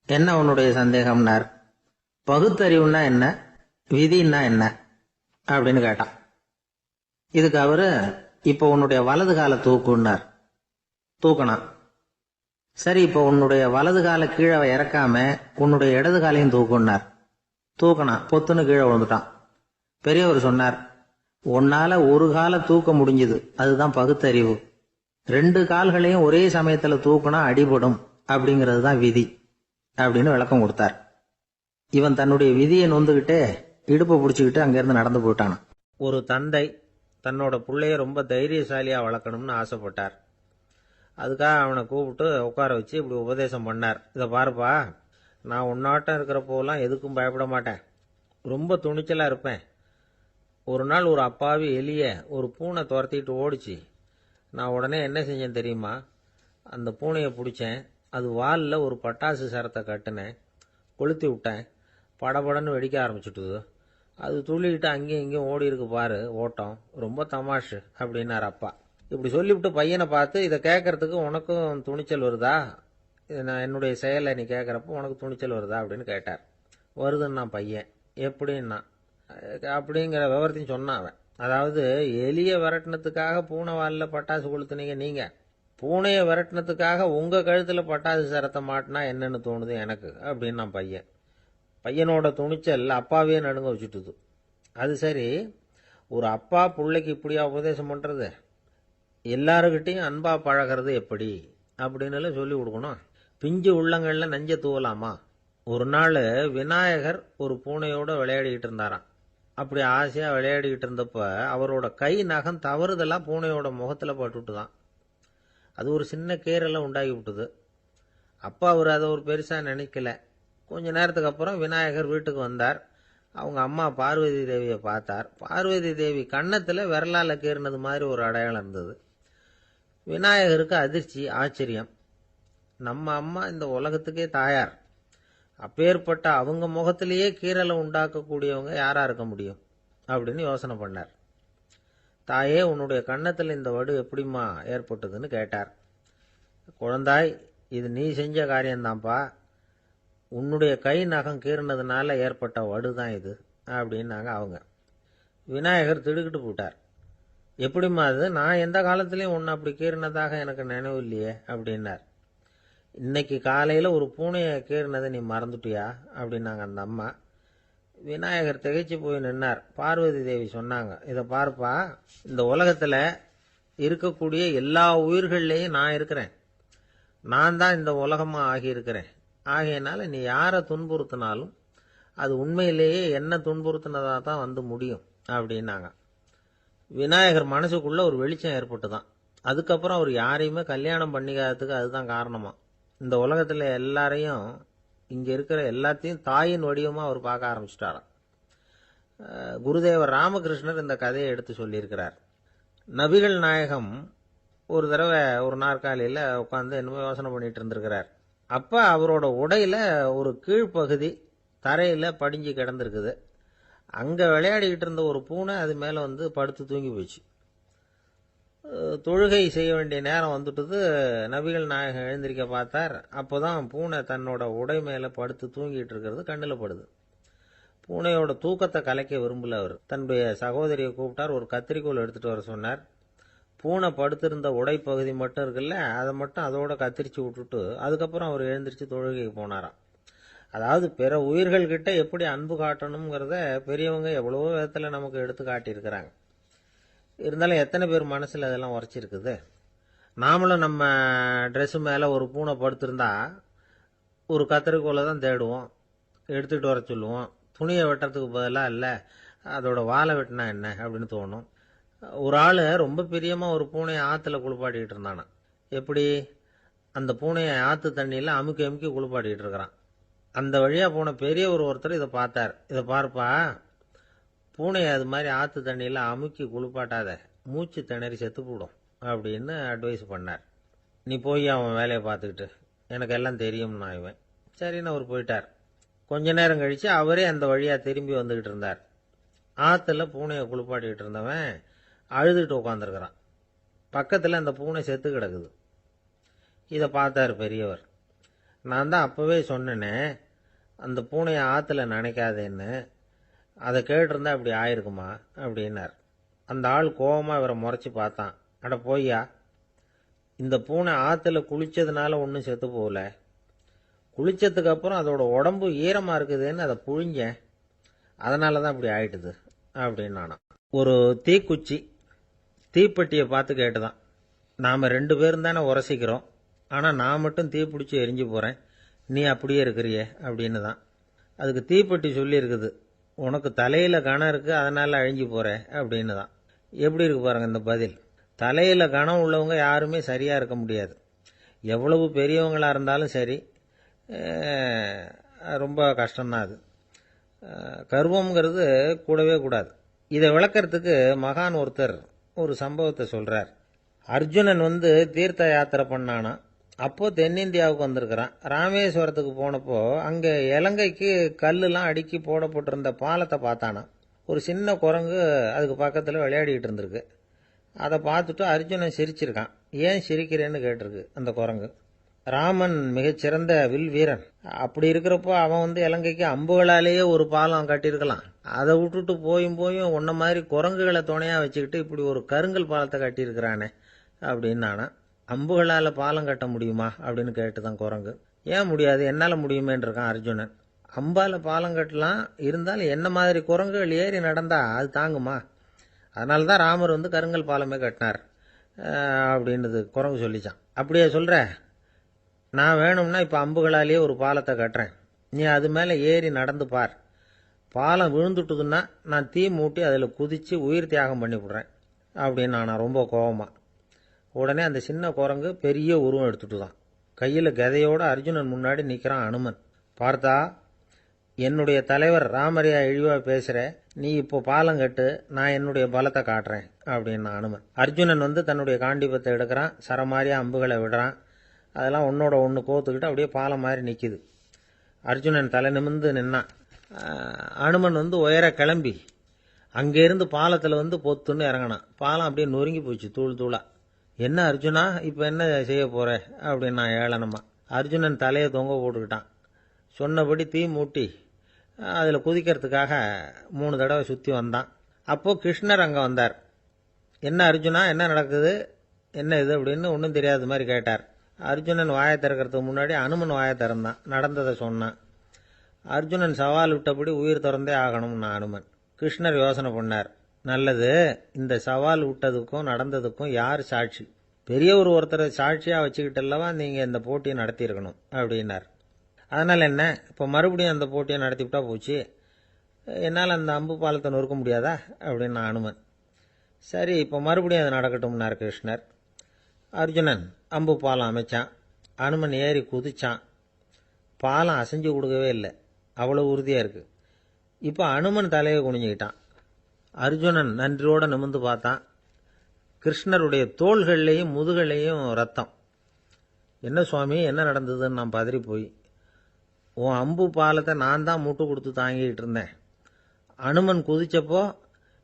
என்ன உன்னுடைய சந்தேகம்னார். பகுத்தறிவுன்னா என்ன, விதின்னா என்ன அப்படின்னு கேட்டான். இதுக்கு அவரு, இப்ப உன்னுடைய வலது கால தூக்குன்னார். தூக்கணும். சரி, இப்ப உன்னுடைய வலது கால கீழே இறக்காம உன்னுடைய இடது காலையும் தூக்குன்னார். தூக்கணும். பொத்துன்னு கீழே விழுந்துட்டான். பெரியவர் சொன்னார், உன்னால ஒரு கால தூக்க முடிஞ்சது, அதுதான் பகுத்தறிவு. 2 கால்களையும் ஒரே சமயத்துல தூக்குனா அடிபடும் அப்படிங்கிறது தான் விதி அப்படின்னு விளக்கம் கொடுத்தார். இவன் தன்னுடைய விதியை நொந்துகிட்டே இடுப்பை பிடிச்சுக்கிட்டு அங்கிருந்து நடந்து போயிட்டானான். ஒரு தந்தை தன்னோட பிள்ளைய ரொம்ப தைரியசாலியா வளர்க்கணும்னு ஆசைப்பட்டார். அதுக்காக அவனை கூப்பிட்டு உட்கார வச்சு இப்படி உபதேசம் பண்ணார். இதை பாருப்பா, நான் உன்னாட்டம் இருக்கிறப்போலாம் எதுக்கும் பயப்பட மாட்டேன், ரொம்ப துணிச்சலா இருப்பேன். ஒரு நாள் ஒரு அப்பாவி எலிய ஒரு பூனை துரத்திட்டு ஓடிச்சு. நான் உடனே என்ன செஞ்சேன் தெரியுமா? அந்த பூனையை பிடிச்சேன், அது வாலில் ஒரு பட்டாசு சரத்தை கட்டினேன், கொளுத்தி விட்டேன், படபடன்னு வெடிக்க ஆரம்பிச்சுட்டுது. அது துள்ளிக்கிட்டு அங்கேயும் இங்கேயும் ஓடி இருக்கு பாரு ஓட்டம், ரொம்ப தமாஷு அப்படின்னார் அப்பா. இப்படி சொல்லிவிட்டு பையனை பார்த்து, இதை கேட்கறதுக்கு உனக்கும் துணிச்சல் வருதா, நான் என்னுடைய செயலை நீ கேட்குறப்போ உனக்கு துணிச்சல் வருதா அப்படின்னு கேட்டார். வருதுன்னா பையன். எப்படின்னா அப்படிங்கிற விவரத்தையும் சொன்னான் அவன். அதாவது எலிய விரட்டினத்துக்காக பூனை வாலில் பட்டாசு கொளுத்துனீங்க நீங்க, பூனையை விரட்டினத்துக்காக உங்க கழுத்துல பட்டாசு சரத்தை மாட்டினா என்னன்னு தோணுது எனக்கு அப்படின்னு நான் பையன். பையனோட துணிச்சல் அப்பாவே நடுங்க வச்சுட்டுது. அது சரி, ஒரு அப்பா பிள்ளைக்கு இப்படியா உபதேசம் பண்றது? எல்லாருக்கிட்டையும் அன்பா பழகிறது எப்படி அப்படின்னு சொல்லி கொடுக்கணும். பிஞ்சு உள்ளங்கள்ல நஞ்ச தூவலாமா? ஒரு நாள் விநாயகர் ஒரு பூனையோட விளையாடிக்கிட்டு இருந்தாராம். அப்படி ஆசையா விளையாடிக்கிட்டு இருந்தப்ப அவரோட கை நகம் தவறுதலா பூனையோட முகத்துல பட்டுட்டுதான். அது ஒரு சின்ன கீறலை உண்டாகி விட்டுது. அப்பா அவர் அதை ஒரு பெருசா நினைக்கல. கொஞ்ச நேரத்துக்கு அப்புறம் விநாயகர் வீட்டுக்கு வந்தார். அவங்க அம்மா பார்வதி தேவியை பார்த்தார். பார்வதி தேவி கன்னத்துல விரலால கீறினது மாதிரி ஒரு அடையாளம் இருந்தது. விநாயகருக்கு அதிர்ச்சி, ஆச்சரியம். நம்ம அம்மா இந்த உலகத்துக்கே தாயார், அப்பேற்பட்ட அவங்க முகத்திலேயே கீறலை உண்டாக்கக்கூடியவங்க யாரா இருக்க முடியும் அப்படின்னு யோசனை பண்ணார். தாயே, உன்னுடைய கன்னத்தில் இந்த வடு எப்படிம்மா ஏற்பட்டதுன்னு கேட்டார். குழந்தாய், இது நீ செஞ்ச காரியம்தான்ப்பா, உன்னுடைய கை நகம் கீறினதுனால ஏற்பட்ட வடு தான் இது அப்படின்னாங்க அவங்க. விநாயகர் திடுக்கிட்டு போட்டார். எப்படிம்மா அது? நான் எந்த காலத்திலையும் உன்னை அப்படி கீறினதாக எனக்கு நினைவு இல்லையே அப்படின்னார். இன்னைக்கு காலையில் ஒரு பூனையை கீறினதை நீ மறந்துட்டியா அப்படின்னாங்க அந்த அம்மா. விநாயகர் திகைச்சு போய் நின்னார். பார்வதி தேவி சொன்னாங்க, இதை பார்ப்பா, இந்த உலகத்தில் இருக்கக்கூடிய எல்லா உயிர்கள்லேயும் நான் இருக்கிறேன், நான் தான் இந்த உலகமாக ஆகியிருக்கிறேன். ஆகையினால நீ யாரை துன்புறுத்தினாலும் அது உண்மையிலேயே என்ன துன்புறுத்தினதாக தான் வந்து முடியும் அப்படின்னாங்க. விநாயகர் மனசுக்குள்ள ஒரு வெளிச்சம் ஏற்பட்டுதான். அதுக்கப்புறம் அவர் யாரையுமே கல்யாணம் பண்ணிக்காததுக்கு அதுதான் காரணமா. இந்த உலகத்தில் எல்லாரையும், இங்கே இருக்கிற எல்லாத்தையும் தாயின் வடிவமாக அவர் பார்க்க ஆரம்பிச்சிட்டாராம். குருதேவர் ராமகிருஷ்ணர் இந்த கதையை எடுத்து சொல்லியிருக்கிறார். நபிகள் நாயகம் ஒரு தடவை ஒரு நாற்காலியில் உட்காந்து என்னமோ யோசனை பண்ணிட்டு இருந்திருக்கிறார். அப்போ அவரோட உடையில ஒரு கீழ்ப்பகுதி தரையில் படிஞ்சு கிடந்திருக்குது. அங்கே விளையாடிக்கிட்டு இருந்த ஒரு பூனை அது மேலே வந்து படுத்து தூங்கி போச்சு. தொழுகை செய்ய வேண்டிய நேரம் வந்துட்டது. நபிகள் நாயகம் எழுந்திருக்க பார்த்தார். அப்போதான் பூனை தன்னோட உடை மேலே படுத்து தூங்கிட்டு இருக்கிறது கண்ணில் படுது. பூனையோட தூக்கத்தை கலைக்க விரும்பல அவர். தன்னுடைய சகோதரியை கூப்பிட்டார். ஒரு கத்திரிக்கோல் எடுத்துட்டு வர சொன்னார். பூனை படுத்திருந்த உடை பகுதி மட்டும் இருக்குல்ல, அதை மட்டும் அதோட கத்திரிச்சு விட்டுட்டு அதுக்கப்புறம் அவர் எழுந்திரிச்சு தொழுகைக்கு போனாராம். அதாவது பிற உயிர்கள்கிட்ட எப்படி அன்பு காட்டணுங்கிறத பெரியவங்க எவ்வளவோ விதத்தில் நமக்கு எடுத்து காட்டியிருக்கிறாங்க. இருந்தாலும் எத்தனை பேர் மனசில் அதெல்லாம் உரைச்சிருக்குது? நாமளும் நம்ம ட்ரெஸ்ஸு மேலே ஒரு பூனை படுத்திருந்தா ஒரு கத்திரிக்கோலை தான் தேடுவோம், எடுத்துகிட்டு வர சொல்லுவோம். துணியை வெட்டுறதுக்கு பதிலாக இல்லை அதோட வாழை வெட்டினா என்ன அப்படின்னு தோணும். ஒரு ஆள் ரொம்ப பிரியமாக ஒரு பூனையை ஆற்றுல குளிப்பாட்டிக்கிட்டு இருந்தானா. எப்படி? அந்த பூனையை ஆற்று தண்ணியில் அமுக்கி அமுக்கி குளிப்பாட்டிக்கிட்டு இருக்கிறான். அந்த வழியாக போன பெரியவர் ஒருத்தர் இதை பார்த்தார். இதை பார்ப்பா, பூனையை அது மாதிரி ஆற்று தண்ணியில் அமுக்கி குளிப்பாட்டாத, மூச்சு திணறி செத்து போடும் அப்படின்னு அட்வைஸ் பண்ணார். நீ போய் அவன் வேலையை பார்த்துக்கிட்டு, எனக்கு எல்லாம் தெரியும்னா இவன். சரின்னு அவர் போயிட்டார். கொஞ்ச நேரம் கழித்து அவரே அந்த வழியாக திரும்பி வந்துக்கிட்டு இருந்தார். ஆற்றுல பூனையை குளிப்பாட்டிக்கிட்டு இருந்தவன் அழுதுகிட்டு உட்காந்துருக்கிறான். பக்கத்தில் அந்த பூனை செத்து கிடக்குது. இதை பார்த்தார் பெரியவர். நான் தான் அப்போவே சொன்னேனே அந்த பூனையை ஆற்றுல நினைக்காதேன்னு, அதை கேட்டிருந்தா இப்படி ஆயிருக்குமா அப்படின்னார். அந்த ஆள் கோபமாக இவரை முறைச்சி பார்த்தான். அட போய்யா, இந்த பூனை ஆற்றுல குளிச்சதுனால ஒன்றும் செத்து போகல, குளிச்சதுக்கு அப்புறம் அதோட உடம்பு ஈரமாக இருக்குதுன்னு அதை புழிஞ்சேன், அதனால தான் இப்படி ஆயிட்டுது அப்படின்னானா. ஒரு தீக்குச்சி தீப்பெட்டியை பார்த்து கேட்டுதான், நாம் 2 பேரும் தானே உரசிக்கிறோம், ஆனால் நான் மட்டும் தீ பிடிச்சி எரிஞ்சு போகிறேன், நீ அப்படியே இருக்கிறியே அப்படின்னு தான். அதுக்கு தீப்பெட்டி சொல்லியிருக்குது, உனக்கு தலையில் கணம் இருக்குது அதனால் அழிஞ்சு போகிற அப்படின்னு தான். எப்படி இருக்கு பாருங்கள் இந்த பதில். தலையில் கணம் உள்ளவங்க யாருமே சரியாக இருக்க முடியாது. எவ்வளவு பெரியவங்களாக இருந்தாலும் சரி, ரொம்ப கஷ்டம்தான் அது. கர்வம்ங்கிறது கூடவே கூடாது. இதை விளக்கறதுக்கு மகான் ஒருத்தர் ஒரு சம்பவத்தை சொல்கிறார். அர்ஜுனன் தீர்த்த யாத்திரை பண்ணானா. அப்போ தென்னிந்தியாவுக்கு வந்திருக்கிறான். ராமேஸ்வரத்துக்கு போனப்போ அங்கே இலங்கைக்கு கல்லுலாம் அடுக்கி போடப்பட்டிருந்த பாலத்தை பார்த்தானா. ஒரு சின்ன குரங்கு அதுக்கு பக்கத்தில் விளையாடிக்கிட்டு இருந்திருக்கு. அதை பார்த்துட்டு அர்ஜுனன் சிரிச்சிருக்கான். ஏன் சிரிக்கிறேன்னு கேட்டிருக்கு அந்த குரங்கு. ராமன் மிகச்சிறந்த வில் வீரன். அப்படி இருக்கிறப்போ அவன் இலங்கைக்கு அம்புகளாலேயே ஒரு பாலம் கட்டியிருக்கலாம். அதை விட்டுட்டு போயும் உன்ன மாதிரி குரங்குகளை துணையாக வச்சுக்கிட்டு இப்படி ஒரு கருங்கல் பாலத்தை கட்டியிருக்கிறானே அப்படின்னு நானா. அம்புகளால் பாலம் கட்ட முடியுமா அப்படின்னு கேட்டுதான் குரங்கு. ஏன் முடியாது, என்னால் முடியுமேன்னு இருக்கான் அர்ஜுனன். அம்பால் பாலம் கட்டலாம், இருந்தாலும் என்ன மாதிரி குரங்குகள் ஏறி நடந்தா அது தாங்குமா? அதனால தான் ராமர் கருங்கல் பாலமே கட்டினார் அப்படின்றது குரங்கு சொல்லிச்சான். அப்படியே சொல்கிற, நான் வேணும்னா இப்போ அம்புகளாலேயே ஒரு பாலத்தை கட்டுறேன், நீ அது மேலே ஏறி நடந்து பார். பாலம் விழுந்துட்டுதுன்னா நான் தீ மூட்டி அதில் குதித்து உயிர் தியாகம் பண்ணி விடுறேன் அப்படின்னு நான் ரொம்ப கோபமாக. உடனே அந்த சின்ன குரங்கு பெரிய உருவம் எடுத்துட்டு தான் கையில் கதையோடு அர்ஜுனன் முன்னாடி நிற்கிறான் அனுமன். பார்த்தா, என்னுடைய தலைவர் ராமரையா இழிவாக பேசுகிற, நீ இப்போ பாலம் கட்டு, நான் என்னுடைய பலத்தை காட்டுறேன் அப்படின்னு அனுமன். அர்ஜுனன் தன்னுடைய காண்டிபத்தை எடுக்கிறான், சரமாரியாக அம்புகளை விடுறான். அதெல்லாம் ஒன்னோட ஒன்று கோத்துக்கிட்டு அப்படியே பாலம் மாதிரி நிற்கிது. அர்ஜுனன் தலை நிமிர்ந்து நின்னான். அனுமன் உயர கிளம்பி அங்கேருந்து பாலத்தில் பொத்துன்னு இறங்கினான். பாலம் அப்படியே நொறுங்கி போச்சு தூள் தூளா. என்ன அர்ஜுனா, இப்போ என்ன செய்ய போற அப்படின்னு நான் ஏளனமா. அர்ஜுனன் தலையை தொங்க போட்டுக்கிட்டான். சொன்னபடி தீ மூட்டி அதில் குதிக்கிறதுக்காக 3 தடவை சுற்றி வந்தான். அப்போது கிருஷ்ணர் அங்கே வந்தார். என்ன அர்ஜுனா, என்ன நடக்குது, என்ன இது அப்படின்னு ஒன்றும் தெரியாத மாதிரி கேட்டார். அர்ஜுனன் வாயை திறக்கிறதுக்கு முன்னாடி அனுமன் வாயை திறந்தான், நடந்ததை சொன்னான். அர்ஜுனன் சவால் விட்டபடி உயிர் திறந்தே ஆகணும்னா அனுமன். கிருஷ்ணர் யோசனை பண்ணார். நல்லது, இந்த சவால் விட்டதுக்கும் நடந்ததுக்கும் யார் சாட்சி? பெரியவர் ஒருத்தரை சாட்சியாக வச்சுக்கிட்டல்லவா நீங்கள் இந்த போட்டியை நடத்தியிருக்கணும் அப்படின்னார். அதனால் என்ன, இப்போ மறுபடியும் அந்த போட்டியை நடத்திவிட்டா போச்சு, என்னால் அந்த அம்பு பாலத்தை நொறுக்க முடியாதா அப்படின்னு அனுமன். சரி, இப்போ மறுபடியும் அது நடக்கட்டும்னார் கிருஷ்ணர். அர்ஜுனன் அம்பு பாலம் அமைச்சான். அனுமன் ஏறி குதிச்சான். பாலம் அசைஞ்சு கொடுக்கவே இல்லை, அவ்வளோ உறுதியாக இருக்குது. இப்போ அனுமன் தலையை குனிஞ்சுக்கிட்டான். அர்ஜுனன் நன்றியோடு நிமிர்ந்து பார்த்தான். கிருஷ்ணருடைய தோள்கள்லேயும் முதுகள்லேயும் ரத்தம். என்ன சுவாமி, என்ன நடந்ததுன்னு நான் பதறி போய், உன் அம்பு பாலத்தை நான் தான் முட்டு கொடுத்து தாங்கிக்கிட்டு இருந்தேன். அனுமன் குதிச்சப்போ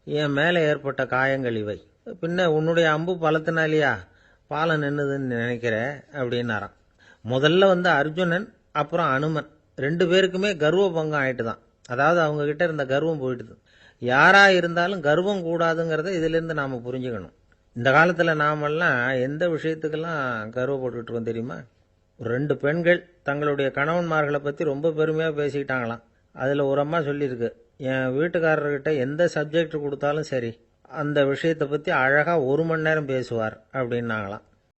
என் மேலே ஏற்பட்ட காயங்கள் இவை. பின்ன உன்னுடைய அம்பு பலத்தினாலேயா பாலம் நின்னுதுன்னு நினைக்கிற அப்படின்னாராம். முதல்ல அர்ஜுனன் அப்புறம் அனுமன் 2 பேருக்குமே கர்வ பங்கம் ஆயிட்டு தான். அதாவது அவங்க கிட்ட இருந்த கர்வம் போயிட்டுது. யாரா இருந்தாலும் கர்வம் கூடாதுங்கிறத இதிலிருந்து நாம புரிஞ்சுக்கணும். இந்த காலத்தில் நாமெல்லாம் எந்த விஷயத்துக்கெல்லாம் கர்வப்பட்டுக்கிட்டு இருக்கோம் தெரியுமா? 2 பெண்கள் தங்களுடைய கணவன்மார்களை பற்றி ரொம்ப பெருமையாக பேசிக்கிட்டாங்களாம். அதில் ஒரு அம்மா சொல்லியிருக்கு, என் வீட்டுக்காரர்கிட்ட எந்த சப்ஜெக்ட் கொடுத்தாலும் சரி அந்த விஷயத்தை பற்றி அழகாக 1 மணி நேரம் பேசுவார் அப்படின்னாங்களாம்.